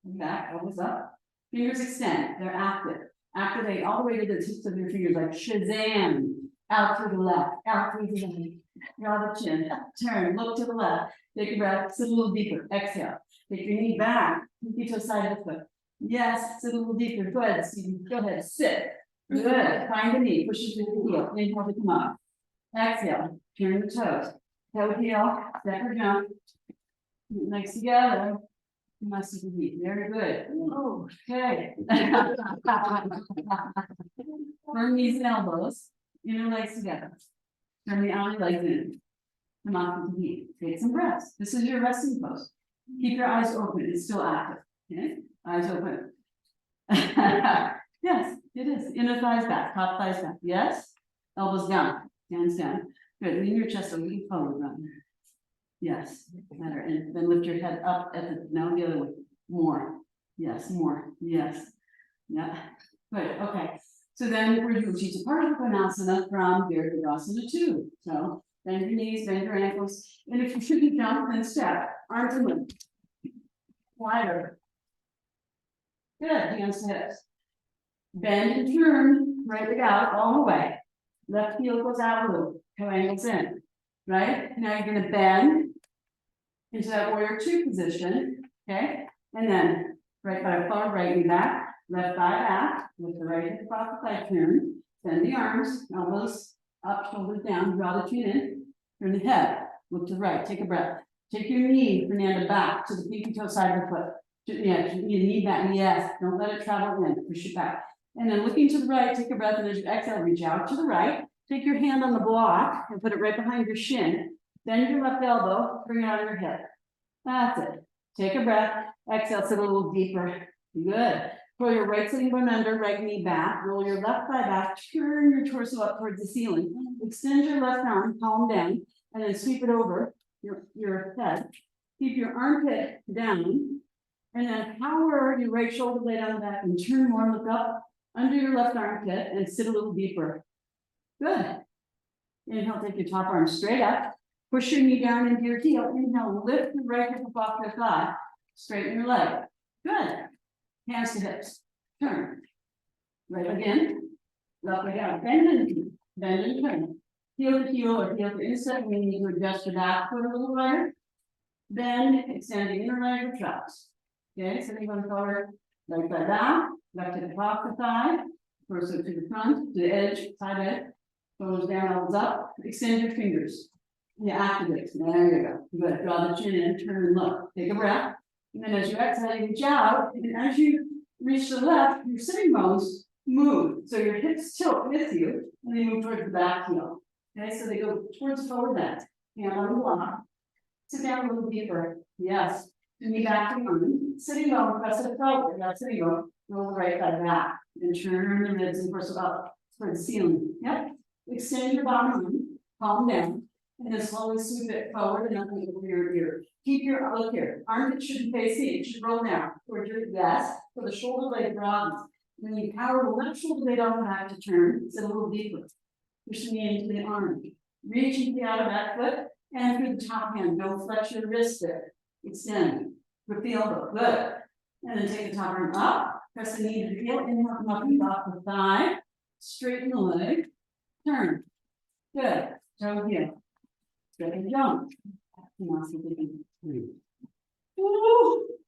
back, elbows up. Fingers extend, they're active. Activate all the way to the tips of your fingers, like Shazam. Out through the left, out through the right. Draw the chin, turn, look to the left. Take a breath, sit a little deeper. Exhale. Take your knee back, pinky toe side of the foot. Yes, sit a little deeper. Go ahead, Stevie. Go ahead, sit. Good. Find the knee, push it to the heel. Inhale to come up. Exhale, turn the toes. Toe heel, step or jump. Legs together. Must be very good. Oh, okay. Firm knees and elbows. Inner legs together. Turn the outer legs in. Come off with the knee. Take some breaths. This is your resting pose. Keep your eyes open. It's still active. Okay? Eyes open. Yes, it is. Inner thighs back. Top thighs back. Yes. Elbows down. Hands down. Good. Lean your chest a little forward. Run. Yes. Better. And then lift your head up at the now the other way. More. Yes. More. Yes. Yeah. Good. Okay. So then we're doing Utthita Konasana from Virabhadrasana 2. So bend your knees, bend your ankles, and if you shouldn't jump, then step. Arms and lift. Wider. Good. Hands to hips. Bend and turn. Right leg out all the way. Left heel goes out a little. Toe angles in. Right? Now you're going to bend into that warrior 2 position. Okay? And then right thigh forward, right knee back. Left thigh back, with the right hip off the thigh turn, bend the arms, elbows up, shoulders down, draw the chin in, turn the head, look to the right, take a breath. Take your knee, Fernanda, back to the pinky toe side of the foot. Yeah, your knee back, yes, don't let it travel in, push it back. And then looking to the right, take a breath, and as you exhale, reach out to the right, take your hand on the block and put it right behind your shin, bend your left elbow, bring it out of your hip. That's it. Take a breath, exhale, sit a little deeper. Good. Roll your right sitting bone under, right knee back, roll your left thigh back, turn your torso up towards the ceiling, extend your left arm, palm down, and then sweep it over your head. Keep your armpit down, and then power your right shoulder blade on the back and turn more, look up under your left armpit and sit a little deeper. Good. Inhale, take your top arm straight up, push your knee down into your heel. Inhale, lift your right hip off your thigh, straighten your leg. Good. Hands to hips. Turn. Right again. Left leg out. Bend and turn. Heel to heel or heel to inside. We need to adjust the back foot a little wider. Bend, extend the inner leg or traps. Okay, sitting on forward. Right thigh down. Left hip off the thigh. Torso to the front, to the edge, side edge. Shoulders down, elbows up. Extend your fingers. Yeah, activate. There you go. Good. Draw the chin in, turn and look. Take a breath. And then as you exhale, you reach out, and as you reach to the left, your sitting bones move. So your hips tilt with you, and they move towards the back heel. Okay, so they go towards the forward bend. Hand on the block. Sit down a little deeper. Yes. Knee back to moon. Sitting bone, press it forward. That sitting bone, roll the right thigh back. And turn the ribs and torso up towards the ceiling. Yep. Extend your bottom arm, palm down. And then slowly sweep it forward and up over your ear. Keep your look here. Armpit shouldn't face in, it should roll down towards your yes. So the shoulder blade broadens. When you power the left shoulder blade on the back to turn, sit a little deeper. Push the knee into the arm. Reach into the outer back foot and through the top hand. Don't flex your wrist there. Extend. Grip the elbow. Good. And then take the top arm up. Press the knee to the heel. Inhale, come up and off the thigh. Straighten the leg. Turn. Good. Toe heel. Straight jump.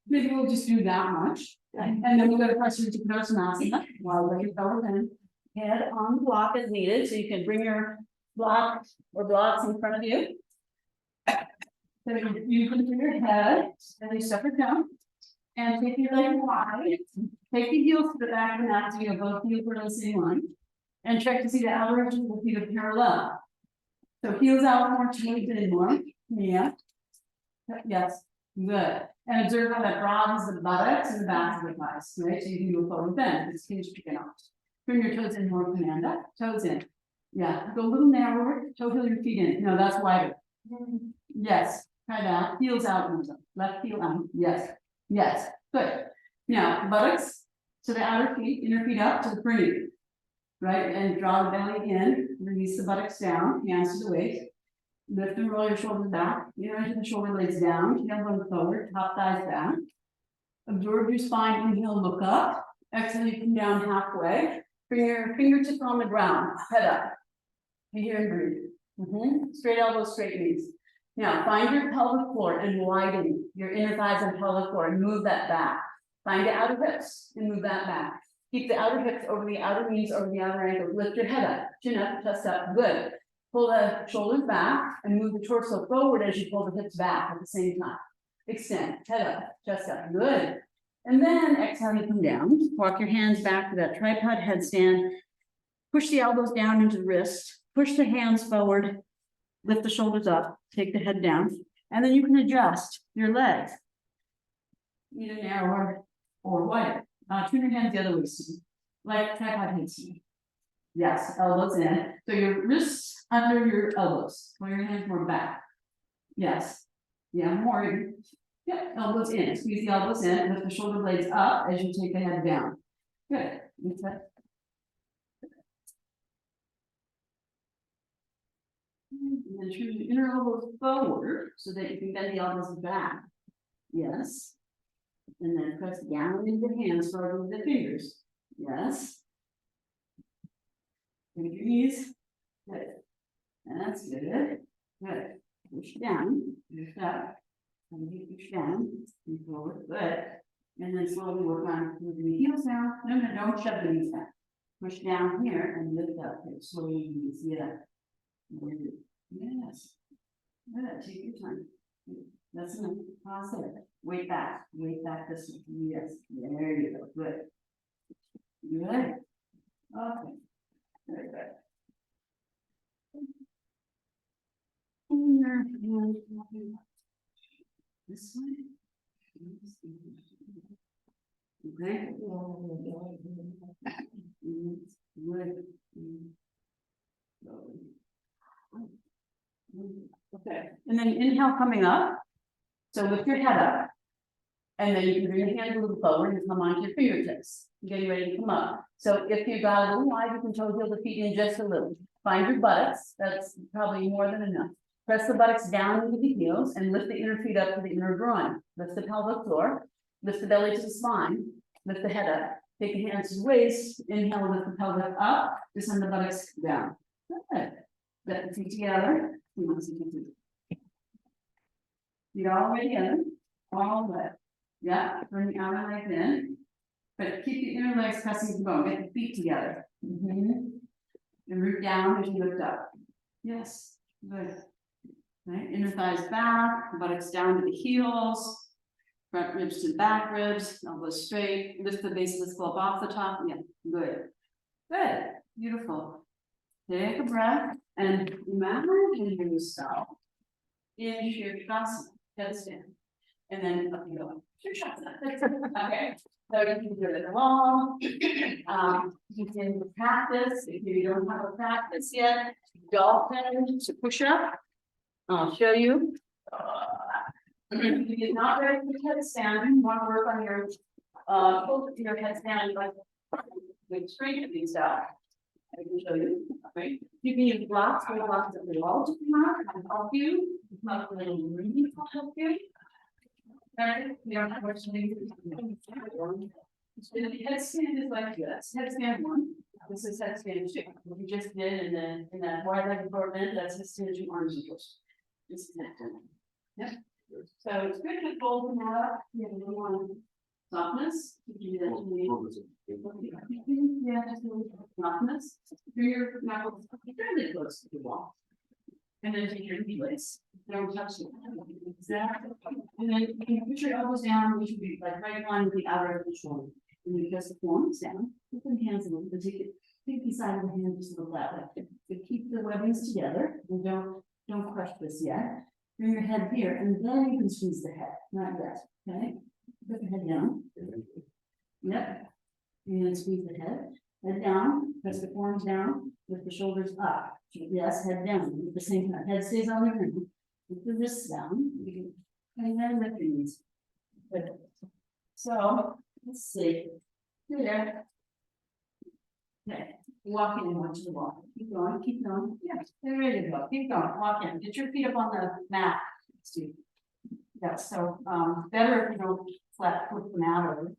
Maybe we'll just do that much. And then we'll go to pressure to Konasana while we're forward and head on the block as needed. So you can bring your block or blocks in front of you. So you can do your head and you step it down and take your leg wide. Take the heels to the back of the mat so you have both heels are on the same line. And check to see the outer edges of the feet are parallel. So heels out more, toes in more. Yeah. Yes. Good. And observe how that broadens the buttocks and the back of the thighs. Right? So you can do a forward bend. This hinge picking up. Bring your toes in more, Fernanda. Toes in. Yeah. Go a little narrower. Toe heel your feet in. No, that's wider. Yes. Try that. Heels out. Left heel out. Yes. Yes. Good. Now, buttocks to the outer feet, inner feet up to the front. Right, and draw the belly in, release the buttocks down, hands to the waist. Lift and roll your shoulders back. Inhale the shoulder blades down. Tailbone forward. Top thighs back. Absorb your spine. Inhale, look up. Exhale, you come down halfway. Bring your fingertips on the ground. Head up. Be here and breathe. Straight elbows, straight knees. Now find your pelvic floor and widen your inner thighs and pelvic floor and move that back. Find the outer hips and move that back. Keep the outer hips over the outer knees, over the outer ankles. Lift your head up, chin up, chest up. Good. Pull the shoulders back and move the torso forward as you pull the hips back at the same time. Extend, head up, chest up. Good. And then exhale, you come down. Walk your hands back to that tripod headstand. Push the elbows down into the wrists. Push the hands forward. Lift the shoulders up. Take the head down. And then you can adjust your legs. Either narrower or wider. Turn your hands the other way, like tripod headstand. Yes, elbows in. So your wrists under your elbows. Pull your hands more back. Yes. Yeah, more. Yep, elbows in. Squeeze the elbows in. Lift the shoulder blades up as you take the head down. Good. And then turn the inner elbows forward so that you can bend the elbows back. Yes. And then press down into the hands, start with the fingers. Yes. Bend your knees. Good. That's good. Good. Push down. Lift up. And you push down. And forward. Good. And then slowly work on moving the heels down. No, don't shove the knees back. Push down here and lift up. Slowly you can see that. Yes. Good. Take your time. That's enough. Pause it. Weight back. Weight back this way. Yes. There you go. Good. Good. Okay. Very good. And your hands this way. Okay. Good. Okay. And then inhale coming up. So lift your head up. And then you can bring your hand a little forward and come onto your fingertips. Getting ready to come up. So if you got a little wide, you can toe heel the feet in just a little. Find your buttocks. That's probably more than enough. Press the buttocks down into the heels and lift the inner feet up to the inner groin. Lift the pelvic floor. Lift the belly to the spine. Lift the head up. Take the hands to the waist. Inhale, lift the pelvic up. Descend the buttocks down. Good. Get the feet together. Feet all the way together. All the way. Yeah, bring the outer legs in. But keep the inner legs pressing to the bone. Get the feet together. And root down as you lift up. Yes. Good. Right. Inner thighs back, buttocks down to the heels, front ribs to the back ribs, elbows straight, lift the base of the skull off the top. Yeah, good. Good. Beautiful. Take a breath and imagine yourself in Shirshasana, headstand. And then up you go. Shirshasana. Okay. So you can do it along. You can practice if you don't have a practice yet. Dolphin to push up. I'll show you. If you're not ready for headstand, you want to work on your your headstand like with straighten these out. I can show you. Okay. You can use blocks or blocks of the wall to come out and help you. Not a little room to help you. Okay. You don't have much to do. So the headstand is like this. Headstand 1. This is headstand 2. What we just did in that wide legged forward bend, that's headstand 2 arms and push. Just connect them. Yep. So it's good to fold them out. You have a little on softness. You do that to me. Yeah, just a little softness. Bring your knuckles fairly close to the wall. And then take your knee lace. Don't touch them. Exactly. And then you can put your elbows down, which would be like right in line with the outer of the shoulder. And you press the palms down, put the hands a little bit, take the side of the hand just a little that way. So keep the webbings together and don't crush this yet. Bring your head here, and then you can squeeze the head, not yet. Okay? Put the head down. Yep. And then squeeze the head. Head down, press the forearms down, lift the shoulders up. Yes, head down at the same time. Head stays on the ground. Lift the wrists down. And then lift the knees. Good. So let's see. Here. Okay. Walk in and watch the wall. Keep going, keep going. Yeah, there you go. Keep going. Walk in. Get your feet up on the mat. Steve. Yeah, so better if you don't flat foot the mat over.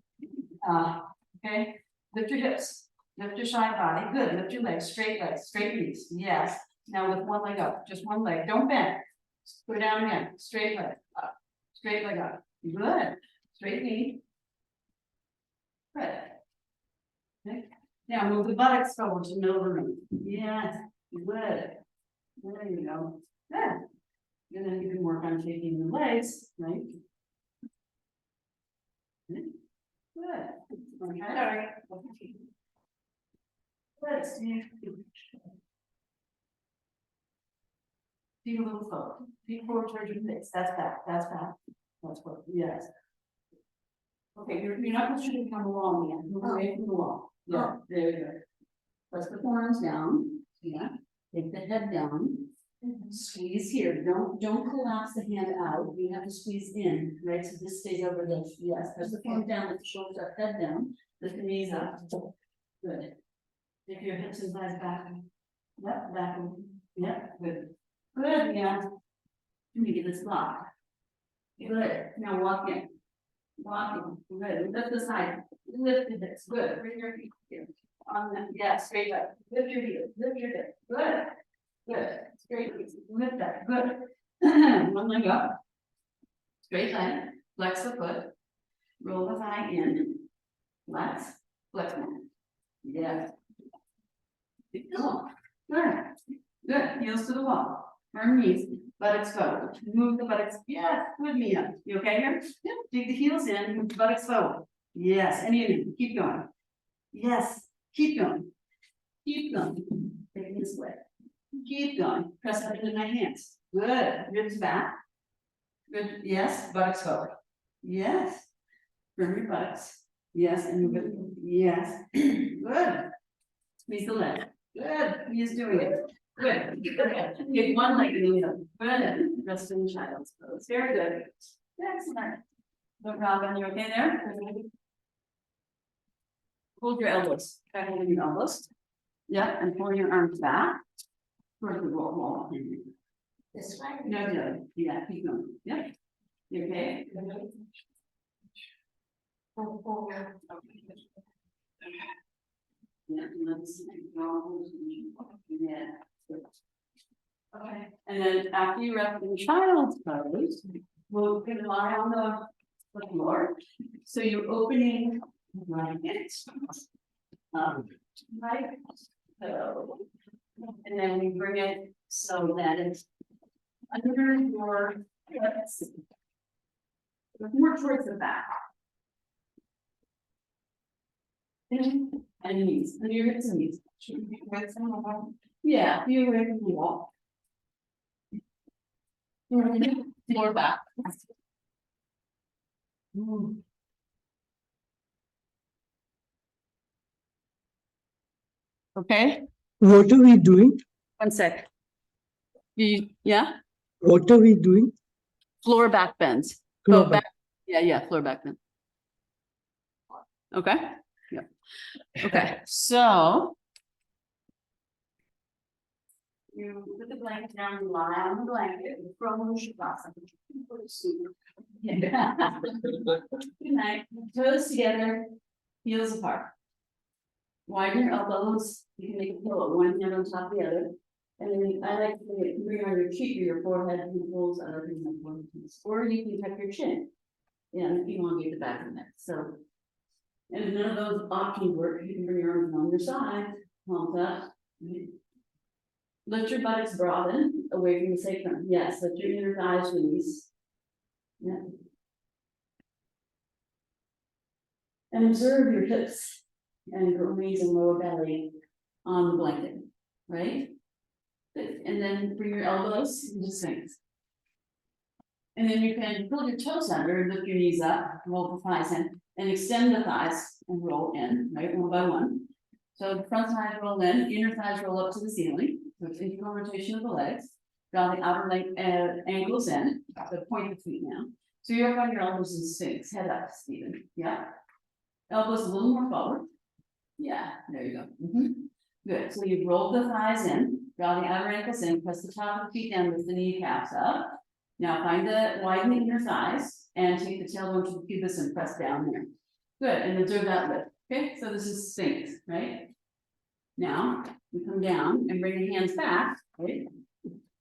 Okay. Lift your hips. Lift your side body. Good. Lift your legs. Straight knees. Yes. Now with one leg up. Just one leg. Don't bend. Go down again. Straight leg up. Straight leg up. Good. Straight knee. Good. Okay. Now move the buttocks forward to the middle of the room. Yes. Good. There you go. Good. And then you can work on taking the legs, right? Good. Okay. Good. Feet a little forward. Feet forward towards your face. That's back. That's back. That's what. Yes. Okay. You're not going to come along yet. Move away from the wall. Yeah. There you go. Press the forearms down. Yeah. Take the head down. Squeeze here. Don't collapse the hand out. You have to squeeze in, right? So this stays over this. Yes. Press the forearm down, lift the shoulders up, head down, lift the knees up. Good. Take your hips and thighs back. Yep, back. Yep, good. Good, yeah. Let me get this block. Good. Now walk in. Walk in. Good. Lift the side. Lift the hips. Good. Bring your feet here. On the, yeah, straight up. Lift your heels. Lift your hips. Good. Good. Straight. Lift that. Good. One leg up. Straight leg. Flex the foot. Roll the thigh in. Flex. Flex more. Yeah. Go. Good. Good. Heels to the wall. Firm knees. Buttocks forward. Move the buttocks. Yes. Good, Mia. You okay here? Yep. Dig the heels in. Move the buttocks forward. Yes. And keep going. Yes. Keep going. Keep going. Take this way. Keep going. Press up into my hands. Good. Ribs back. Good. Yes. Buttocks forward. Yes. Firm your buttocks. Yes. And move it. Yes. Good. Squeeze the leg. Good. He is doing it. Good. Get one leg in the middle. Good. Rest in child's pose. Very good. Excellent. No problem. You okay there? Hold your elbows. Try holding your elbows. Yeah. And pull your arms back. Towards the wall. This way? No, no. Yeah, keep going. Yeah. You okay? Yeah, let's yeah. Okay. And then after you wrap in child's pose, we're going to lie on the floor. So you're opening blanket. Right. So, and then we bring it so that it's under your hips, more towards the back. And knees, under your hips and knees. Yeah, be away from the wall. More back. Okay. What are we doing? 1 sec. Yeah? What are we doing? Floor back bends. Floor Go back. Yeah, floor back bend. Okay. Yeah. Okay, so. You put the blanket down and lie on the blanket and throw the shavasana. Good night. Toes together, heels apart. Widen your elbows. You can make a pillow, one hand on top of the other. And then I like to bring on your cheek or your forehead, pupils, other things like one piece. Or you can tuck your chin. And elongate the back of the neck. So, and if none of those options work, you can bring your arms on your side, palms up. Let your buttocks broaden away from the sacrum. Yes, let your inner thighs release. Yeah. And observe your hips and your knees and lower belly on the blanket, right? And then bring your elbows into sphinx. And then you can pull your toes under, lift your knees up, roll the thighs in, and extend the thighs and roll in, right, one by one. So the front thighs roll in, inner thighs roll up to the ceiling. So it's equal rotation of the legs. Draw the outer leg ankles in, so point the feet now. So you're up on your elbows in sphinx, head up, Stephen. Yeah. Elbows a little more forward. Yeah, there you go. Good, so you've rolled the thighs in, draw the outer ankles in, press the top of the feet down, lift the kneecaps up. Now find the widening in your thighs and take the tailbone to the pubis and press down there. Good, and observe that lift. Okay, so this is Sphinx, right? Now, you come down and bring your hands back, right?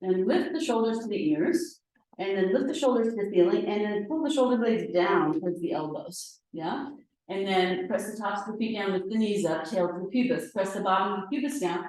And lift the shoulders to the ears, and then lift the shoulders to the ceiling, and then pull the shoulder blades down towards the elbows, yeah? And then press the tops of the feet down, lift the knees up, tail to the pubis, press the bottom of the pubis down,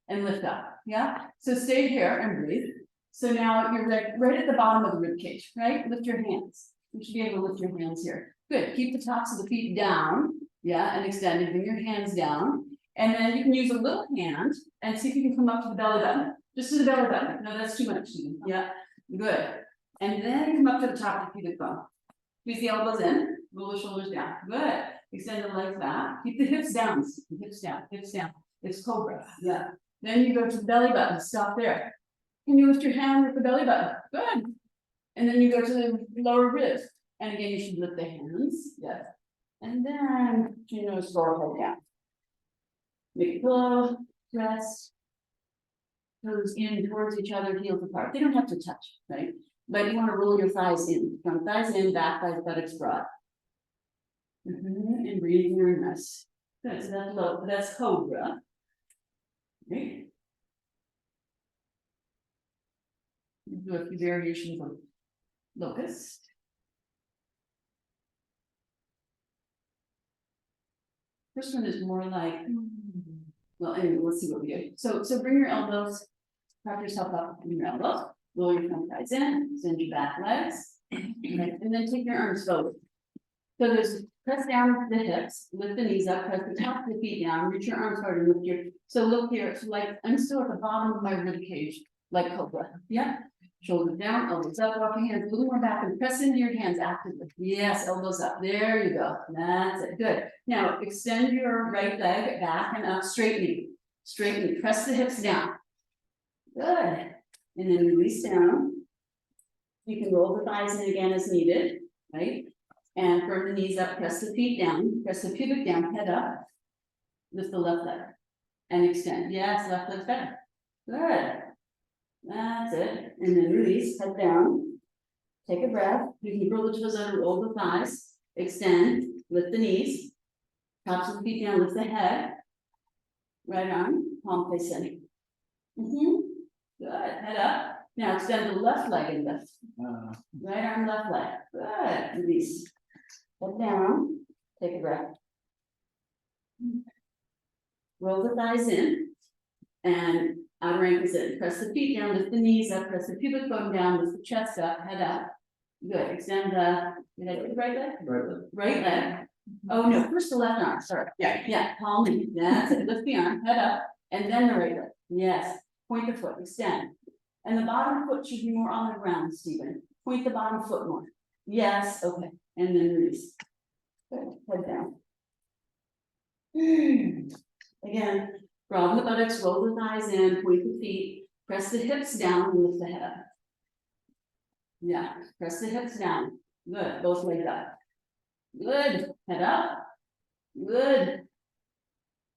and lift up, yeah? So stay here and breathe. So now you're right at the bottom of the rib cage, right? Lift your hands. You should be able to lift your hands here. Good, keep the tops of the feet down, yeah, and extend and bring your hands down. And then you can use a little hand and see if you can come up to the belly button. Just to the belly button. No, that's too much. Yeah, good. And then come up to the top of the pubic bone. Squeeze the elbows in, roll the shoulders down. Good. Extend the legs back. Keep the hips down. Hips down, hips down. It's cobra. Yeah. Then you go to the belly button. Stop there. Can you lift your hand with the belly button? Good. And then you go to the lower ribs. And again, you should lift the hands. Yes. And then you know, forehead down. Make a pillow, rest. Toes in towards each other, heels apart. They don't have to touch, right? But you want to roll your thighs in. Front thighs in, back thighs, buttocks broad. And breathe in your rest. Good, so that's low, that's cobra. Right? Do a few variations of locust. First one is more like, well, anyway, let's see what we do. So bring your elbows, prop yourself up in your elbows, roll your front thighs in, send your back legs, and then take your arms forward. So there's press down the hips, lift the knees up, press the top of the feet down, reach your arms forward and lift your, so look here, it's like, I'm still at the bottom of my rib cage, like cobra, yeah? Shoulders down, elbows up, walk your hands a little more back and press into your hands actively. Yes, elbows up. There you go. That's it. Good. Now extend your right leg back and up, straight knee. Straight knee. Press the hips down. Good. And then release down. You can roll the thighs in again as needed, right? And firm the knees up, press the feet down, press the pubic down, head up. Lift the left leg. And extend. Yes, left leg's better. Good. That's it. And then release, head down. Take a breath. You can roll the toes under, roll the thighs, extend, lift the knees, tops of the feet down, lift the head. Right arm, palm face in. Good. Head up. Now extend the left leg and lift. Right arm, left leg. Good. Release. Head down. Take a breath. Roll the thighs in. And outer ankles in. Press the feet down, lift the knees up, press the pubic bone down, lift the chest up, head up. Good. Extend the right leg? Right leg. Right leg. Oh no, first the left arm, sorry. Yeah, palm in. That's it. Lift the arm, head up, and then the right leg. Yes. Point the foot, extend. And the bottom foot should be more on the ground, Stephen. Point the bottom foot more. Yes, okay. And then release. Good. Head down. Again. Broaden the buttocks, roll the thighs in, point the feet, press the hips down and lift the head up. Yeah, press the hips down. Good, both legs up. Good, head up. Good.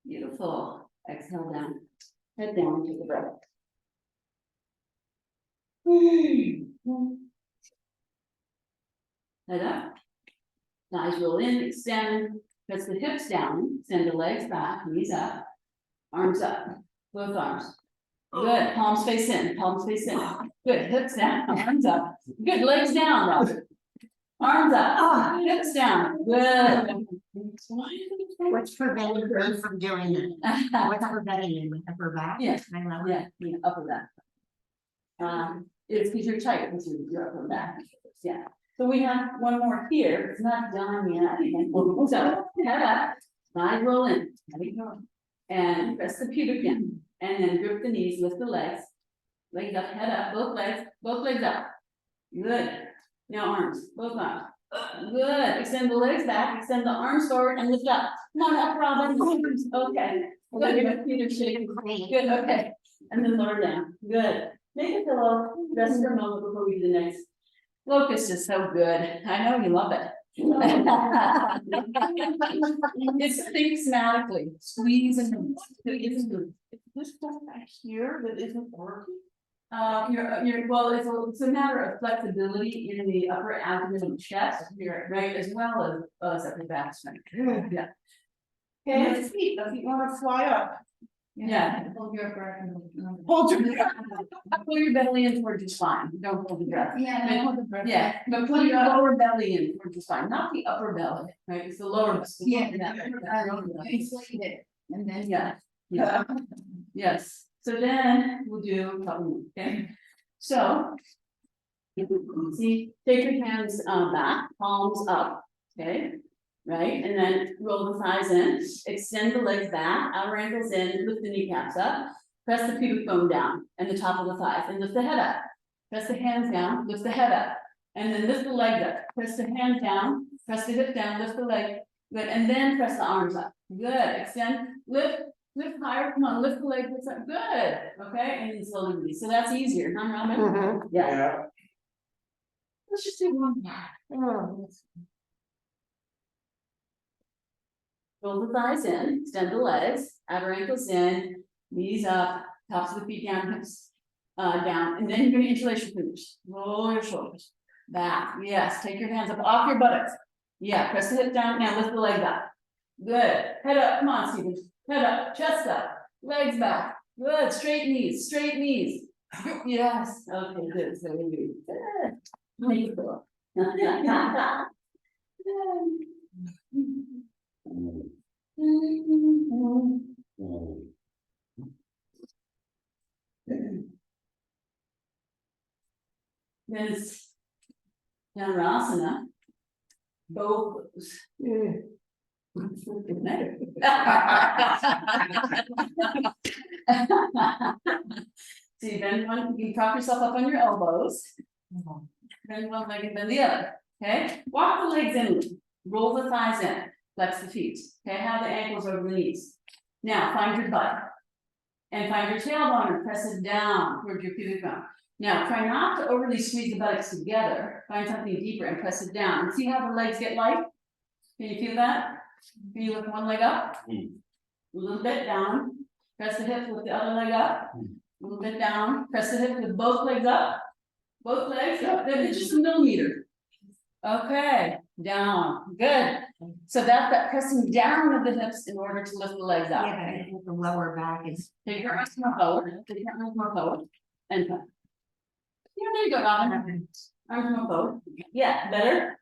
Beautiful. Exhale down. Head down, take a breath. Head up. Thighs roll in, extend, press the hips down, send the legs back, knees up. Arms up, both arms. Good, palms face in, palms face in. Good, hips down, arms up. Good, legs down, Robert. Arms up, hips down. Good. What's preventing me from doing it? What's preventing me? Upper back? Yes. My lower? Yeah, upper back. It's because you're tight with your upper back. Yeah. So we have one more here. It's not done yet. So head up, side roll in. And press the pubic down, and then grip the knees, lift the legs up, head up, both legs up. Good. Now arms, both arms. Good. Extend the legs back, extend the arms forward, and lift up. Come on up, Robin. Okay. Good. Feet are shaking. Good. Okay. And then lower down. Good. Make a pillow. Rest for a moment before we do the next. Locust is so good. I know you love it. It's think somatically, squeeze and. This stuff back here that isn't working. Well, it's a matter of flexibility in the upper abdomen and chest, right, as well as upper back strength. Yeah. And Okay, his feet, does he wanna fly up? yeah. Hold your breath. Hold your breath. Pull your belly in towards your spine, don't hold your breath. Yeah, hold the breath. Yeah, but put your lower belly in towards your spine, not the upper belly, right, it's the lower. Inflate it, and then. Yeah, yeah, yes, so then we'll do a couple more, okay? So. See, take your hands back, palms up, okay? Right, and then roll the thighs in, extend the legs back, outer ankles in, lift the kneecaps up. Press the pubic bone down and the top of the thighs and lift the head up. Press the hands down, lift the head up. And then lift the legs up, press the hands down, press the hip down, lift the leg, good, and then press the arms up. Good, extend, lift higher, come on, lift the leg, lift up, good, okay, and then slowly release. So that's easier, huh, Robin? Yeah. Let's just do one more. Roll the thighs in, extend the legs, outer ankles in, knees up, tops of the feet down, hips down, and then you're gonna interlace your fingers. Roll your shoulders back. Yes, take your hands up off your buttocks. Yeah, press the hip down. Now lift the leg up. Good. Head up. Come on, Stephen. Head up. Chest up. Legs back. Good. Straight knees. Straight knees. Yes. Okay. Good. So we good. Make it go. Then it's Dhanurasana. Both. See, bend one, you prop yourself up on your elbows. Bend one leg and bend the other. Okay, walk the legs in, roll the thighs in, flex the feet. Okay, have the ankles over the knees. Now find your butt and find your tailbone and press it down towards your pubic bone. Now try not to overly squeeze the buttocks together. Find something deeper and press it down. And see how the legs get light? Can you feel that? Can you lift one leg up? A little bit down. Press the hip with the other leg up. A little bit down. Press the hip with both legs up. Both legs up. Then it's just a millimeter. Okay, down. Good. So that's that pressing down of the hips in order to lift the legs up. Yeah, but I think the lower back is. Take your arms more forward. Take your arms more forward. And come. Yeah, there you go, Robin. Arms more forward. Yeah, better?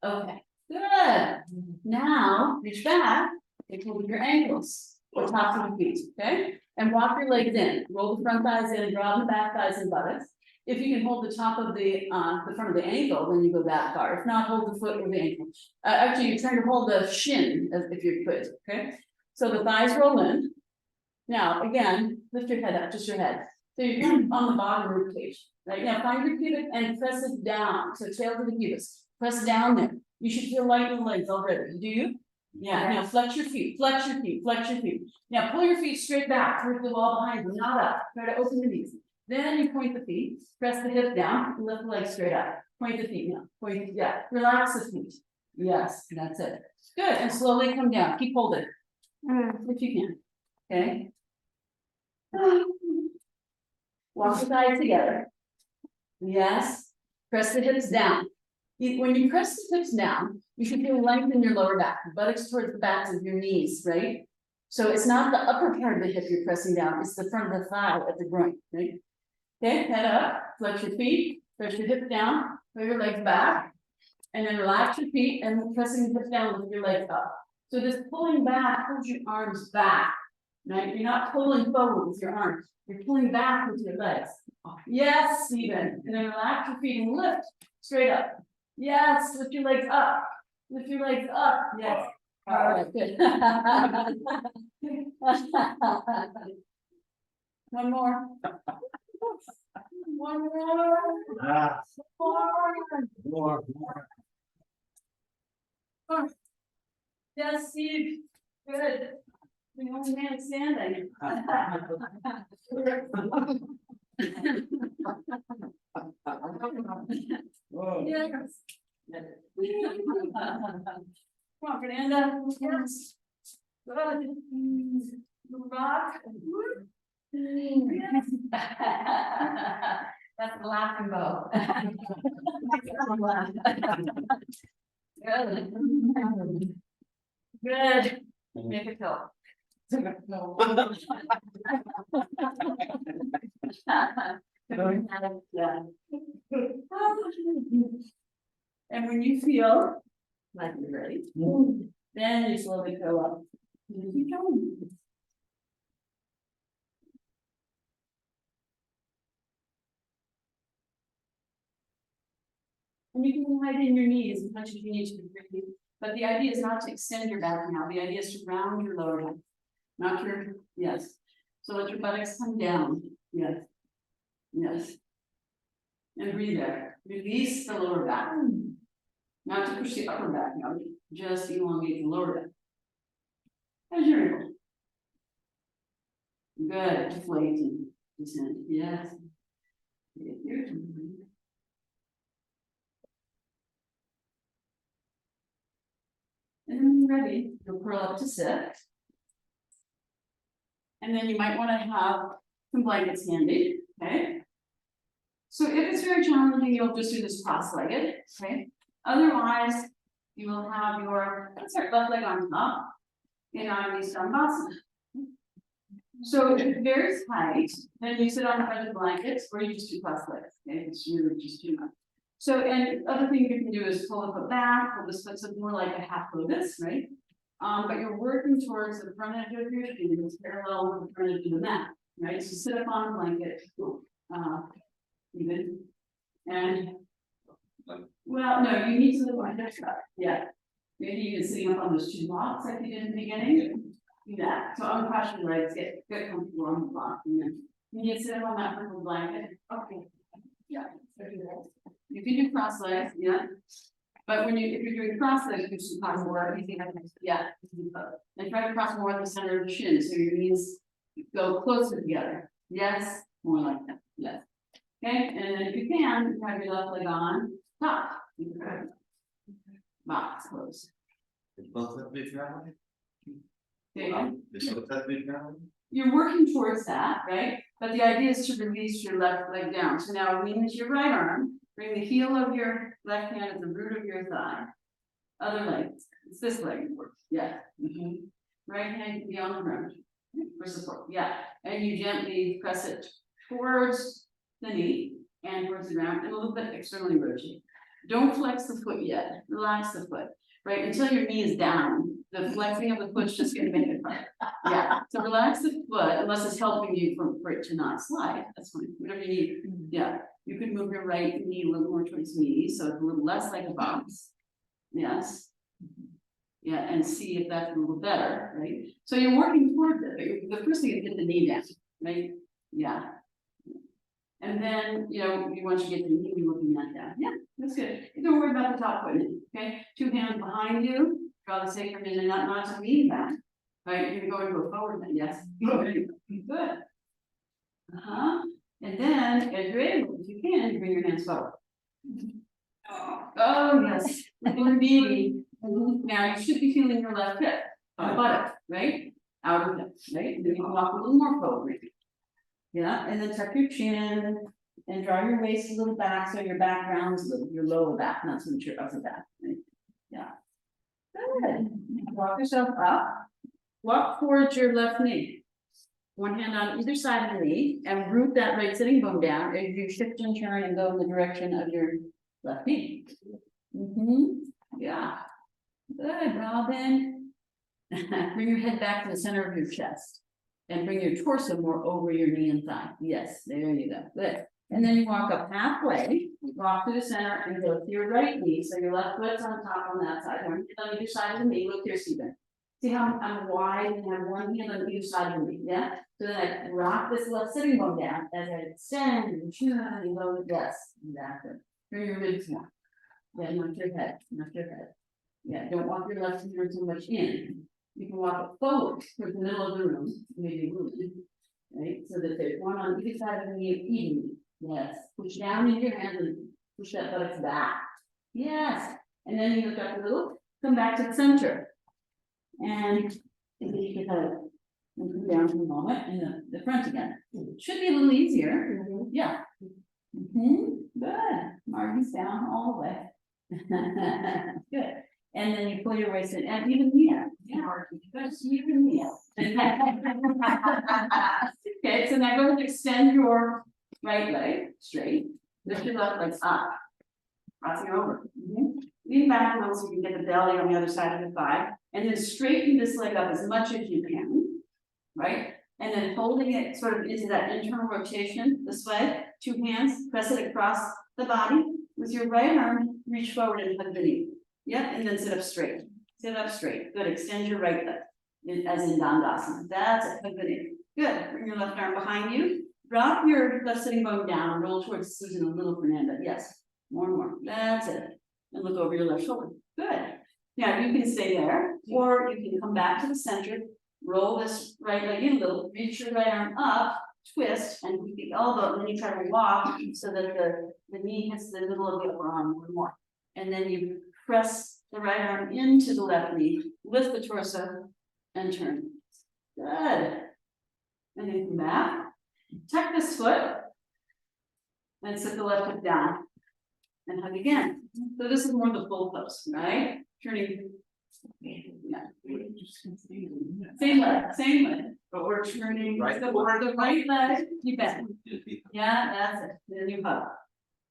Okay. Good. Now reach back. Take hold of your ankles or tops of the feet. Okay. And walk your legs in. Roll the front thighs in and draw the back thighs and buttocks. If you can hold the top of the front of the ankle, then you go that far. If not, hold the foot or the ankle. Actually, you're trying to hold the shin as if you could. Okay. So the thighs roll in. Now, again, lift your head up, just your head. So you're kind of on the bottom rib cage. Right now, find your pubic and press it down. So tail to the pubis. Press down there. You should feel light in the legs already. Do you? Yeah. Now flex your feet. Flex your feet. Flex your feet. Now pull your feet straight back towards the wall behind you, not up. Try to open the knees. Then you point the feet. Press the hip down. And lift the legs straight up. Point the feet now. Point. Yeah. Relax the feet. Yes. That's it. Good. And slowly come down. Keep holding. If you can. Okay. Walk the thighs together. Yes. Press the hips down. When you press the hips down, you should feel length in your lower back, buttocks towards the backs of your knees, right? So it's not the upper part of the hip you're pressing down, it's the front of the thigh at the groin, right? Okay, head up, flex your feet, press your hip down, pull your legs back, and then relax your feet and pressing the hips down with your legs up. So this pulling back pulls your arms back, right? You're not pulling forward with your arms, you're pulling back with your legs. Yes, Stephen, and then relax your feet and lift straight up. Yes, lift your legs up. Lift your legs up. Yes. All right, good. One more. One more. More. Yes, Steve. Good. The only man standing. Yes. on, Fernanda. Yes. Good. Rock. That's the laughing bow. Good. Good. Make it go. Yeah. And when you feel like you're ready, then you slowly go up. And keep going. And you can widen your knees as much as you need to breathe. But the idea is not to extend your back now. The idea is to round your lower back. Not your, yes. So let your buttocks come down. Yes. Yes. And breathe there. Release the lower back. Not to push the upper back now. Just elongate the lower back. As you're able. Good. Deflating. Descend. Yes. Here. And then when you're ready, you'll curl up to sit. And then you might want to have some blankets handy, okay? So if it's very challenging, you'll just do this cross-legged, okay? Otherwise, you will have your left leg on top in Anusambasana. So if it's very tight, then you sit on the edge of the blankets or you just do cross-legs, okay? It's really just too much. So, and other thing you can do is pull the foot back, pull the foot so more like a half lotus, right? But you're working towards the front edge of your feet, it's parallel with the front edge of the mat, right? So sit up on a blanket, even, and, well, no, you need to look like this, yeah. Maybe even sitting up on those two blocks like you did in the beginning, do that. So uncross your legs, get comfortable on the block, and then you need to sit up on that purple blanket, okay. Yeah, so do that. You can do cross legs, yeah. But when if you're doing cross legs, you should cross more, you think I can, yeah. And try to cross more at the center of the shin, so your knees go closer together. Yes, more like that, yes. Okay, and then if you can, you have your left leg on top. Box close. Both of them traveling? You're working towards that, right? But the idea is to release your left leg down. So now lean into your right arm, bring the heel of your left hand at the root of your thigh. Other leg, it's this leg works, yeah. Right hand can be on the ground for support, yeah. And you gently press it towards the knee and towards the ground and a little bit externally rotate. Don't flex the foot yet, relax the foot, right? Until your knee is down, the flexing of the foot's just gonna make it fun. Yeah, so relax the foot unless it's helping you for it to not slide, that's fine, whatever you need. Yeah, you could move your right knee a little more towards me, so it's a little less like a box. Yes. Yeah, and see if that's a little better, right? So you're working towards it, but the first thing is get the knee down, right? Yeah. And then, you know, once you get the knee, you're looking that down. Yeah, that's good. Don't worry about the top foot, okay? 2 hands behind you, draw the sacrum in and not to lean back. Right, you're gonna go forward then, yes. Good. And then, as you're able, if you can, bring your hands forward. Oh, yes, little baby. Now you should be feeling your left hip, buttock, right? Outer hip, right? And then you can walk a little more forward. Yeah, and then tuck your chin and draw your waist a little back so your back rounds your lower back, not so much your upper back, right? Yeah. Good. Walk yourself up. Walk towards your left knee. One hand on either side of the knee and root that right sitting bone down as you shift and turn and go in the direction of your left knee. Yeah. Good, Robin. Bring your head back to the center of your chest. And bring your torso more over your knee and thigh. Yes, there you go. Good. And then you walk up halfway, walk to the center and go to your right knee. So your left foot's on top on that side. One hand on either side of the knee. Look here, Stephen. See how I'm wide and have one hand on either side of the knee. Yeah. So then I rock this left sitting bone down as I extend and turn and go. Yes, exactly. Bring your ribs down. Then not your head, not your head. Yeah, don't walk your left hand too much in. You can walk it forward towards the middle of the room, maybe moving, right? So that there's one on either side of the knee evenly. Yes. Push down in your hand and push that buttocks back. Yes. And then you look up a little come back to the center. And you can kind of come down for a moment and the front again. Should be a little easier, yeah. Good, Marty's down all the way. Good, and then you pull your waist in, and even me up, even me up. Okay, so now go ahead and extend your right leg straight, lift your left leg up, crossing over. Lean back a little so you can get the belly on the other side of the thigh, and then straighten this leg up as much as you can, right? And then holding it sort of into that internal rotation this way, 2 hands, press it across the body. With your right arm, reach forward and hug the knee. Yep, and then sit up straight. Sit up straight. Good. Extend your right leg, as in Dandasana. That's it. Hug the knee. Good. Bring your left arm behind you. Drop your left sitting bone down. Roll towards Susan a little, Fernanda. Yes. More and more. That's it. And look over your left shoulder. Good. Now you can stay there, or you can come back to the center. Roll this right leg in a little, reach your right arm up, twist, and keep the elbow, and then you try to walk so that the knee hits the middle of the upper arm or more. And then you press the right arm into the left knee, lift the torso, and turn. Good. And then come back. Tuck this foot, and sit the left foot down, and hug again. So this is more the full pose, right? Turning. Yeah. Same leg, but we're turning Right. the right leg, you bend. Yeah, that's it. Then you hug.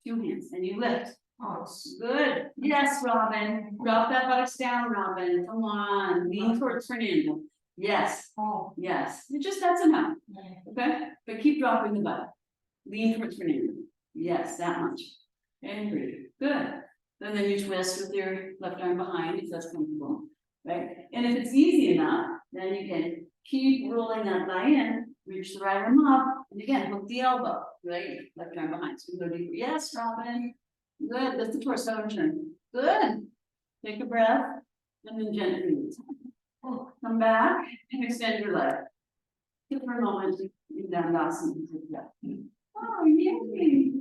2 hands and you lift. Oh, good. Yes, Robin. Drop that buttocks down, Robin. Come on. Lean towards Fernando. Yes. Oh, yes. That's enough. Okay? But keep dropping the butt. Lean towards Fernando. Yes, that much. And breathe. Good. And then you twist with your left arm behind if that's comfortable, right? And if it's easy enough, then you can keep rolling that thigh in, reach the right arm up, and again, hook the elbow, right? Left arm behind. So we go deeper. Yes, Robin. Good. Lift the torso and turn. Good. Take a breath, and then gently come back and extend your leg. Give for a moment in Dandasana. Oh, yay!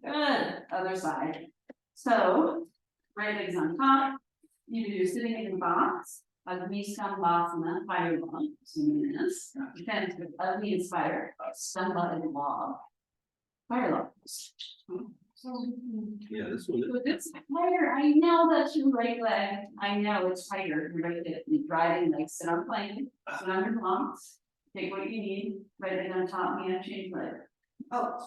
Good. Other side. So, right leg's on top. Either you're sitting in the box, Agni Stambhasana, fire log, assuming this. Depends with Agni inspired, Stamba and log. Fire log. Yeah, this one. It's higher. I know that's your right leg. I know it's higher. Your right leg, the driving leg. Sit on plank, sit on your blocks. Take what you need. Right leg on top, knee and change leg. Oh.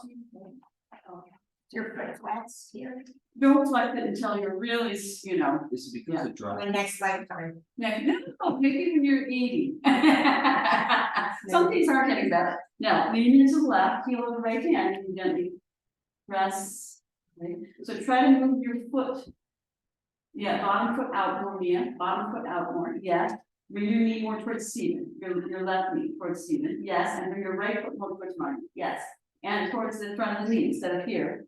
Your foot flats here. Don't flex it until you're really, This is because of My dry. next lifetime. no, maybe when you're 80. Some things are getting better. Now, lean into the left, heel of the right hand, and gently press. Right? So try to move your foot. Yeah, bottom foot out more, Mia. Bottom foot out more. Yes. Bring your knee more towards Stephen. Your left knee towards Stephen. Yes. And bring your right foot more towards Martin. Yes. And towards the front of the knee instead of here.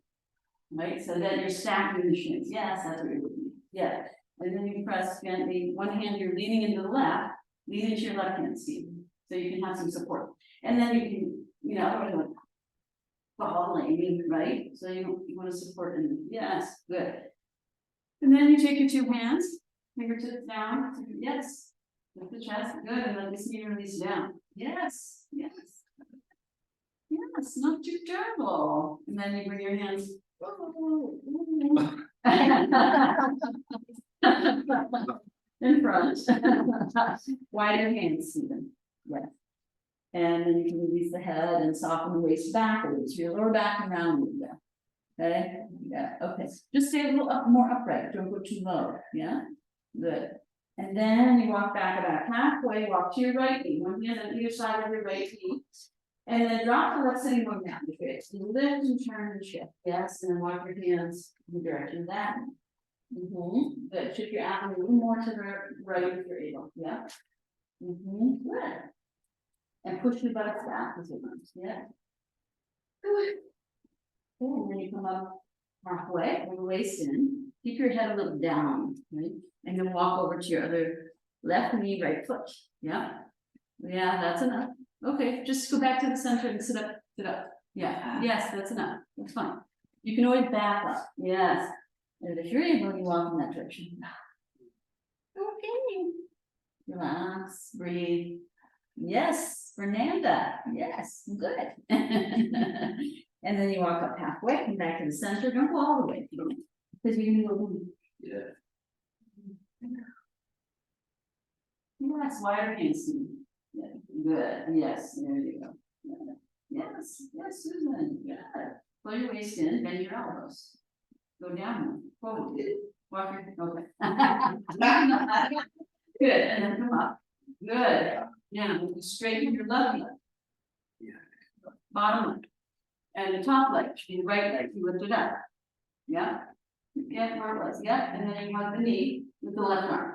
Right, so then you're stacking the shins. Yes, that's what you're doing. Yeah, and then you press gently. One hand you're leaning into the left, lean into your left hand, Steve, so you can have some support. And then you can, falling, right? So you want to support and yes, good. And then you take your 2 hands, fingertips down. Yes, lift the chest. Good, and let the knee release down. Yes, yes. Yes, not too terrible. And then you bring your hands. In front. Wider hands, Stephen. Yes. And then you can release the head and soften the waist backwards, your lower back and round you. Okay. Yeah. Okay. Just stay a little more upright. Don't go too low. Yeah. Good. And then you walk back about halfway. Walk to your right knee. One hand on either side of your right knee. And then drop the left sitting bone down. You lift and turn and shift. Yes, and then walk your hands in the direction of that. Good. Shift your abdomen a little more to the right if you're able. Yeah. Good. And push your buttocks back as it runs. Yeah. Good. And then you come up halfway, with the waist in. Keep your head a little down, right? And then walk over to your other left knee, right foot. Yeah. Yeah, that's enough. Okay, just go back to the center and sit up, sit up. Yeah, yes, that's enough. That's fine. You can always back up. Yes. And if you're able, you walk in that direction. Okay. Relax, breathe. Yes, Fernanda, yes, good. And then you walk up halfway and back to the center, don't go all the way. Because you can go. Yeah. Yes, wider hands. Yeah, good, yes, there you go. Yeah. Yes, yes, Susan, good. Pull your waist in, bend your elbows. Go down, forward, walk your, okay. Good, and then come up, good. Now, straighten your left leg. Yeah. Bottom leg. And the top leg, the right leg, you lift it up. Yeah. Yeah, where it was, yeah, and then you hug the knee with the left arm.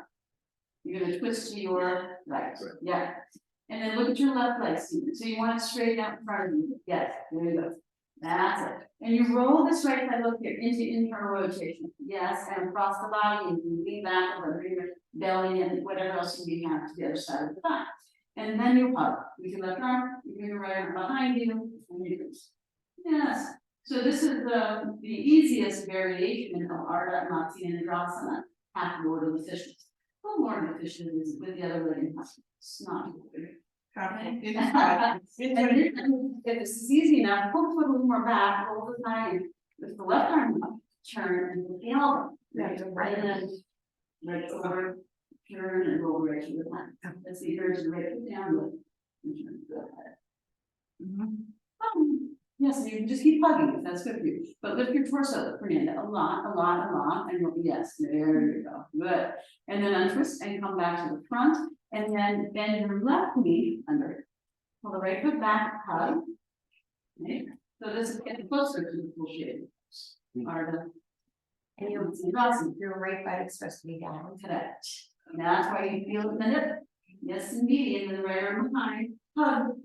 You're gonna twist to your right, Right. yeah. And then look at your left leg, Stephen, so you want it straight out in front of you, yes, there you go. That's it, and you roll this right side, look here, into internal rotation, yes, and across the body, and you lean back over, bring your belly and whatever else you have to the other side of the thigh. And then you hug, with your left arm, you bring your right arm behind you, and you do. Yes, so this is the easiest variation of Ardha Matsyendrasana, half Lord of the Fishes. Well, more efficient is with the other leg in hospital. It's not good. Okay. And then, if this is easy enough, pull the foot a little more back, hold the thigh, and with the left arm up, turn and with the elbow. Right, and then right over, turn and roll right to the left. Let's see, here's the right foot down, look, and turn to the head. Yes, and you can just keep hugging if that's good for you, but lift your torso, Fernanda, a lot, and yes, there you go, good. And then untwist and come back to the front, and then bend your left knee under. Pull the right foot back, hug. Okay, so this is getting closer to the full shape. Ardha. And your right butt is supposed to be down. Correct. And that's why you feel it in the hip. Yes, indeed, and then the right arm behind, hug,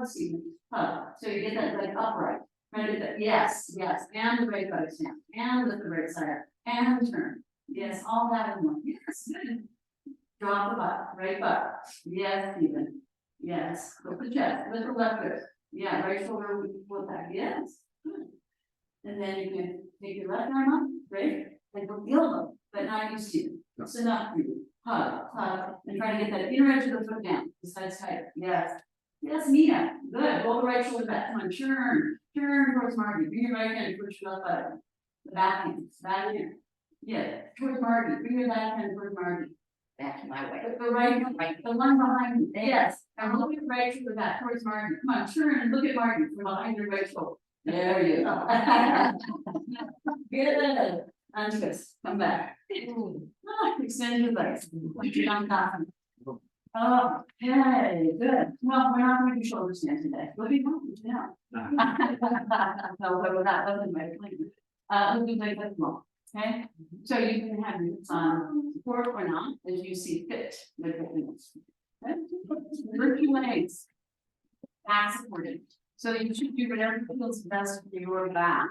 Stephen, hug. So you get that leg upright. Right, yes, and the right foot down, and lift the right side up, and turn. Yes, all that in one. Yes, good. Drop the butt, right butt. Yes, Stephen. Yes, lift the chest, lift the left foot. Yeah, right shoulder with back. Yes, good. And then you can take your left arm up, right, and go the elbow, but not use to. It's enough for you. Hug, and try to get that inner edge of the foot down. The side's tighter. Yes. Yes, Mia. Good. Roll the right shoulder back. Come on, turn towards Margie. Bring your right hand towards your left button. The back hand. Back here. Yeah, towards Margie. Bring your left hand towards Margie. Back my way. The right, the one behind you. Yes. And look at right shoulder back towards Margie. Come on, turn and look at Margie from behind your right shoulder. There you go. Good. Untwist. Come back. Extend your legs. Put your down coffin. Okay, good. Well, we're not going to do shoulder stand today. We'll be going down. No, but that wasn't my plan. We'll do like this more. Okay, so you can have support or not, as you see fit. With the things. Okay? Lift your legs. Back supported. So you should do whatever feels best for your back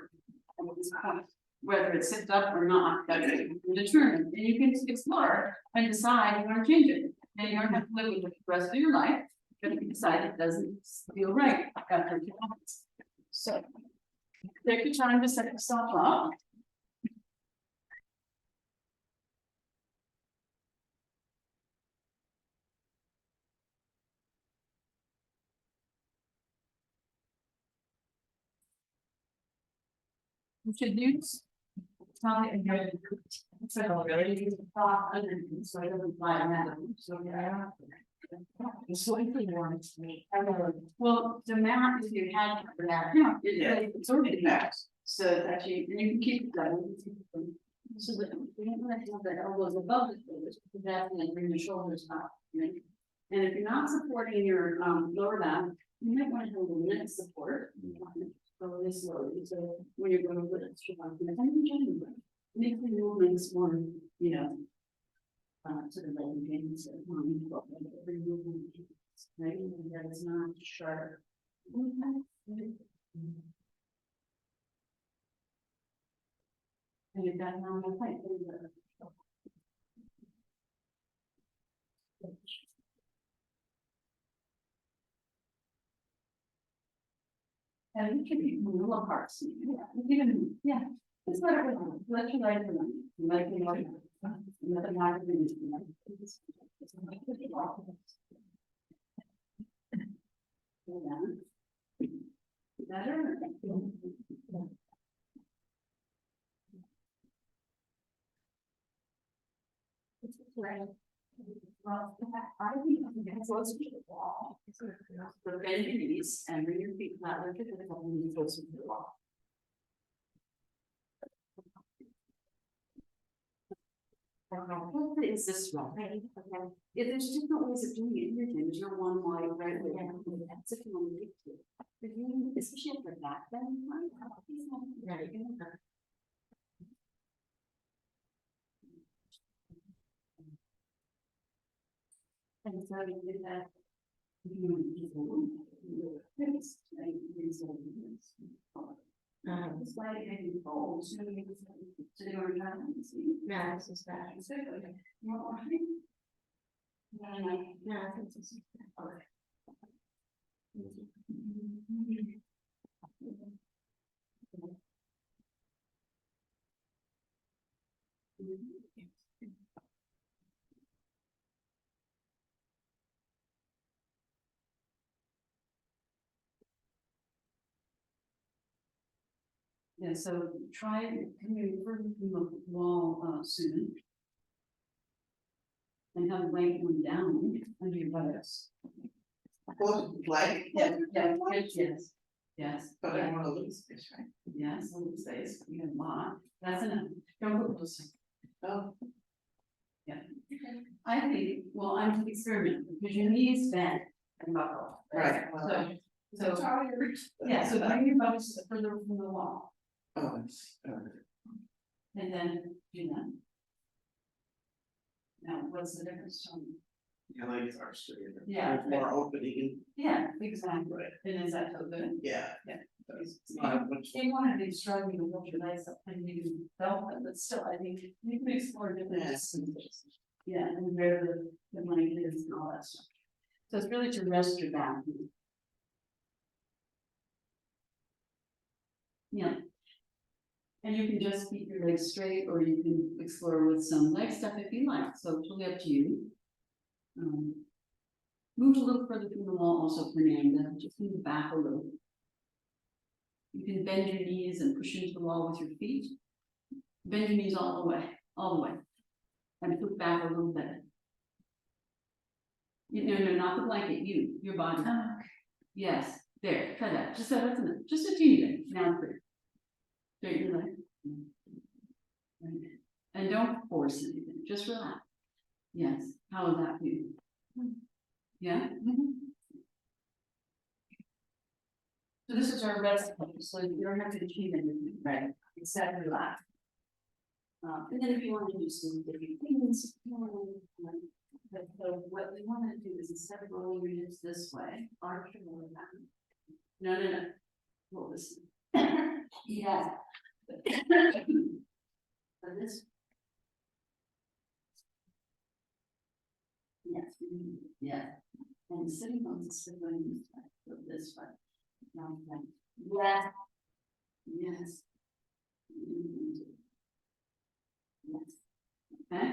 at this point. Whether it's sit up or not, that's determined. And you can explore and decide you want to change it. And you don't have to live with it the rest of your life, but if you decide it doesn't feel right after a few months. So take your time to set yourself up. You should use tongue and your so really thought underneath so it doesn't fly around. So yeah. It's slightly warm to me. Well, the mat, if you had for that, it's already max. So it's actually, and you can keep it going. So that you don't want to have the elbows above the shoulders, because that's going to bring the shoulders up. Right? And if you're not supporting your lower back, you might want to have a little neck support. Slowly, slowly. So when you're going over it, make the movements more, you know, sort of like gains every movement, right? And that is not sharp. And you've got normal height. And we can be a little apart. Yeah, It's what it was, let you write it down. You might be like, another matter than this, you know. Hold on. Better? Right. Well, I think it's close to the wall. So bend your knees and bring your feet flat, look at the couple of closer to the wall. What is this one? Yeah, there's different ways of doing it. There's your one wide right there. That's if you want to get to it. If you, especially for that, then. Right. And so you did that. It's like it folds, so you're trying to see. No, this is bad. No, No, this is bad. Yeah, so try coming further from the wall soon. And have the leg one down under your buttocks. Like, Yeah, yes, yes. but I want to lose this, right? Yes, I would say it's, you know, lot, that's enough, don't go closer. Oh. Yeah. I think, well, I'm experimenting, because your knees bend and buckle. Right. So, yeah, so bring your buttocks further from the wall, Oh, it's, and then do that. Now, what's the difference from? your legs are straight. Yeah. There's more opening. Yeah, exactly, Right. and is that feel good? Yeah. Yeah. That's not much. They wanted to struggling to hold your legs up and you felt them, but still, I think you can explore different distances. Yeah, and where the money is and all that stuff. So it's really to rest your back. Yeah. And you can just keep your legs straight, or you can explore with some leg stuff if you like, so totally up to you. Move a little further from the wall also, Fernanda, just move back a little. You can bend your knees and push into the wall with your feet. Bend your knees all the way. And put back a little bit. No, not the blanket, your body. Yes, there, try that, just so that's enough, just a teeny bit, now it's clear. Straighten your leg. And don't force anything, just relax. Yes, how is that for you? Yeah? So this is our rest place, so you don't have to achieve anything, right? Except relax. And then if you want to do some different things, but what we want to do is instead of rolling your hips this way, arch your lower back. No. Roll this. Yeah. For this. Yes. Yeah. And sitting bones is still going this way, so this way. Now, yeah. Yes. Yes. Okay.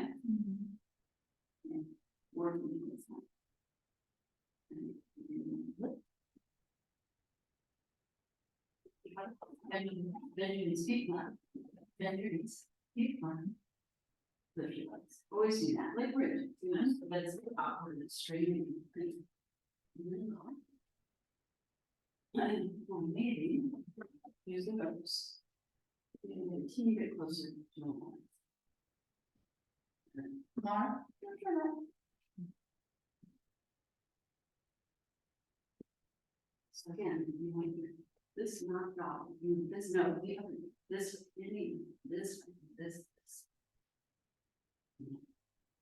Yeah. Working this one. Bend your knees, keep one. Bend your knees, keep one. Lift your legs. Always do that, like bridge, you know, but it's awkward, it's straining. And maybe use the ropes. And a teeny bit closer to the wall. Mark, so again, you want this not drop, you this no, the other, this, this.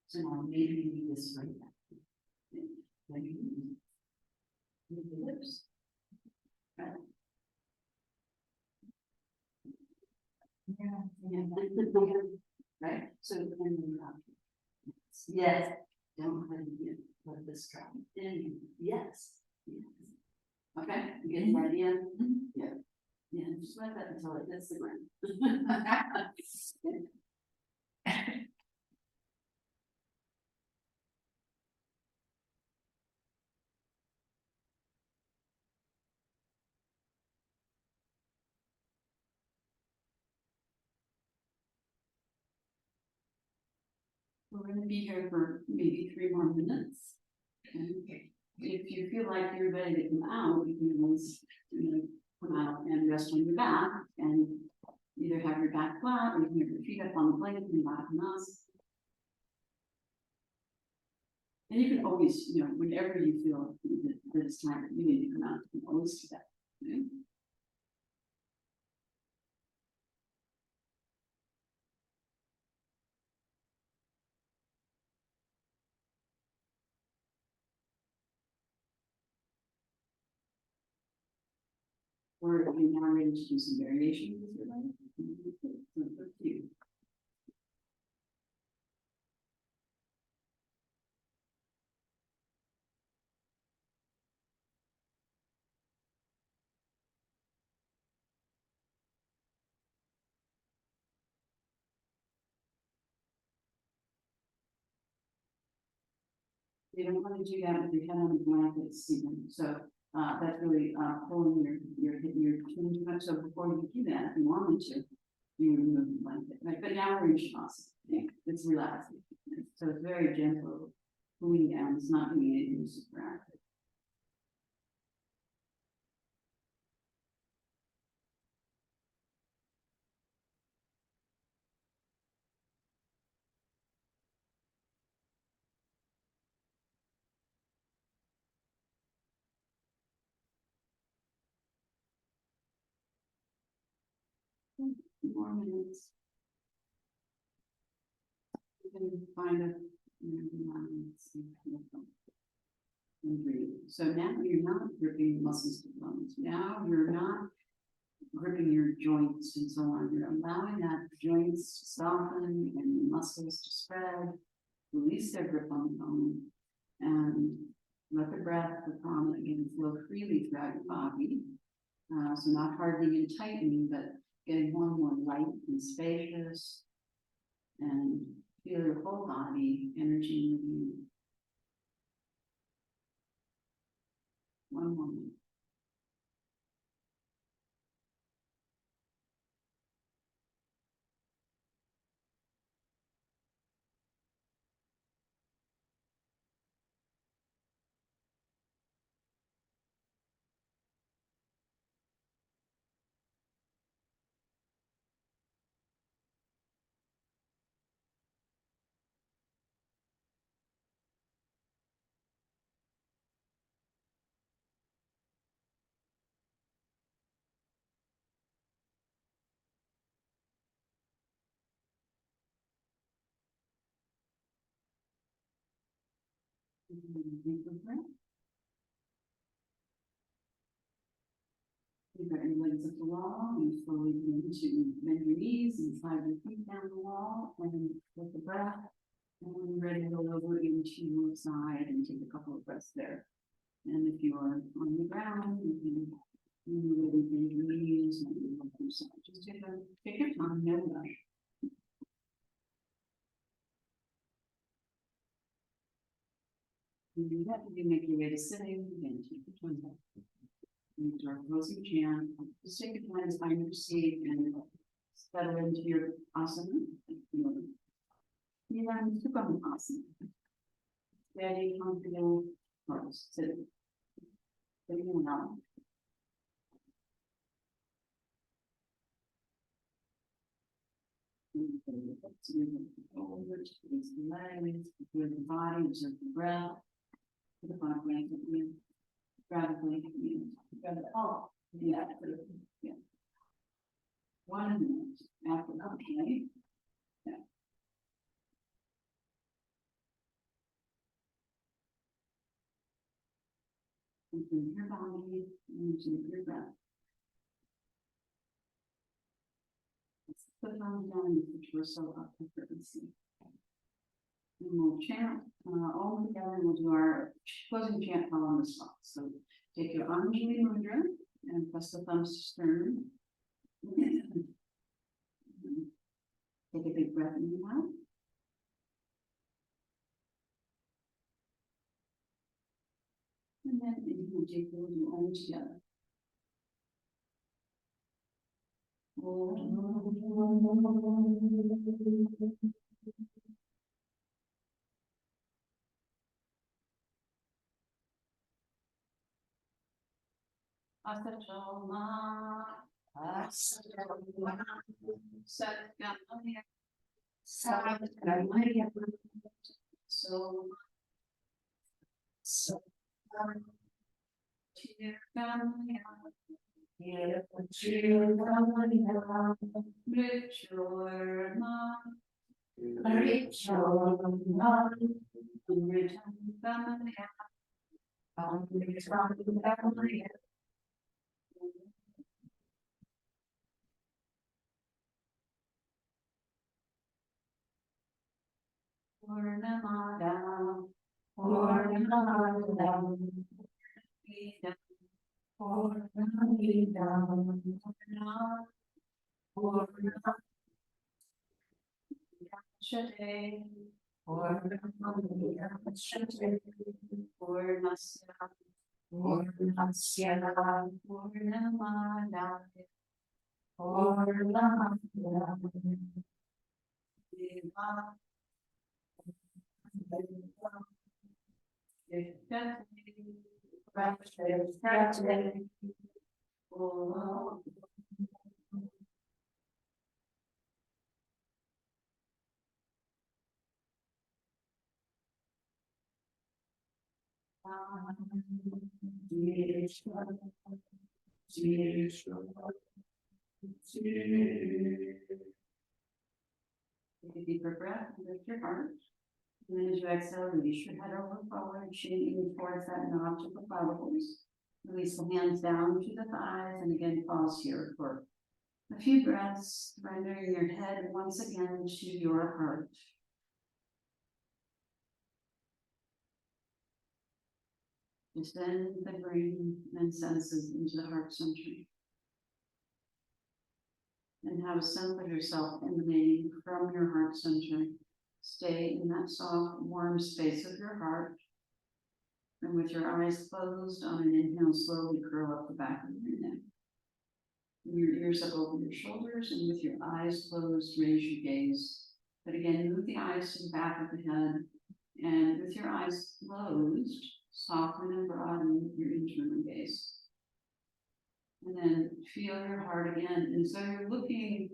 So now maybe you need this right back. When you move the lips. Right. Yeah. Right, so then you drop. Yes, don't let this drop. Then yes. Okay, you get the idea? Yeah. Yes. just let that until it hits the ground. We're gonna be here for maybe 3 more minutes. Okay. If you feel like you're ready to come out, you can always, come out and rest on your back and either have your back flat or you can have your feet up on the blanket and back on us. And you can always, whenever you feel that it's time, you need to come out, you can always do that. Okay? Or if you're now ready to do some variations with your life, it's up to you. You don't want to do that with your head on the blanket, Stephen. So that's really pulling your chin too much. So before you do that, if you wanted to, you would remove the blanket. Right? But now we're in Shavasana. Okay? It's relaxing. So it's very gentle, cooling down. It's not doing anything super active. More minutes. You can find a and breathe. So now you're not gripping the muscles to the bones. Now you're not gripping your joints and so on. You're allowing that joints to soften and the muscles to spread, release their grip on the bone, and let the breath, the prana again flow freely throughout your body. So not hardening and tightening, but getting more and more light and spacious, and feel your whole body energy moving. One moment. Deeper breath. You've got your legs up the wall, you slowly begin to bend your knees and slide your feet down the wall and with the breath. And when you're ready to roll over into your side and take a couple of breaths there. And if you are on the ground, you can really bend your knees and you your side. Just take your time, no rush. You do that, you make your way to sitting, again, take your time back. And start closing chant. Just take your time to find your seat and settle into your asana. Asana. Steady, comfortable, pose, sitting. Sitting around. Over to the legs, with the body, observe the breath. Put the bottom blanket in. Grab a blanket in. Grab it all. Yeah. Yeah. 1 minute after that, okay? Yeah. Open your body into your breath. Put them down and put your torso up to frequency. And we'll chant all together. We'll do our closing chant following the spot. So take your Anjali Mudra and press the thumbs to sternum. Take a big breath in your mouth. And then inhale deeply with your arms together. Asatoma, Satgamaya, so Tirgamaya, Richorma, Amritamgamaya, Purnamada, Shate, Take a deeper breath and lift your heart. And then as you exhale, release your head over forward, shooting towards that nod to the clavicles. Release the hands down to the thighs and again pause here for a few breaths, rendering your head once again to your heart. Descend the brain and senses into the heart center. And have a sense of yourself emanating from your heart center. Stay in that soft, warm space of your heart. And with your eyes closed on an inhale, slowly curl up the back of your neck. Your ears up over your shoulders, and with your eyes closed, raise your gaze. But again, move the eyes to the back of the head. And with your eyes closed, soften and broaden your internal gaze. And then feel your heart again. And so you're looking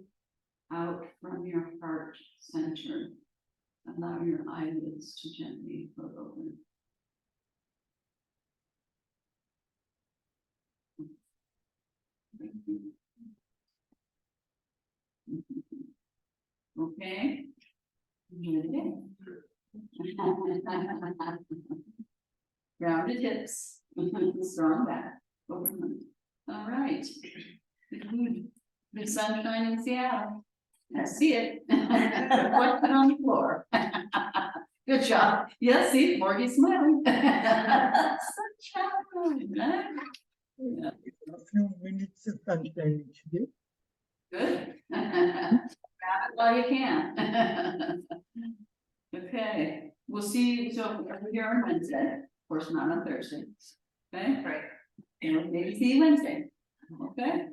out from your heart center. Allow your eyelids to gently float open. Okay. Do it again. Rounded hips. Strong back. Open. All right. Good sunshine in Seattle. I see it. What's it on the floor? Good job. Yeah, see, Morgan's smiling. Sunshine. Yeah, A few minutes of sunshine today. good. Grab it while you can. Okay, we'll see you, so we're here on Wednesday, of course, not on Thursday. Okay, great. And maybe see you Wednesday. Okay.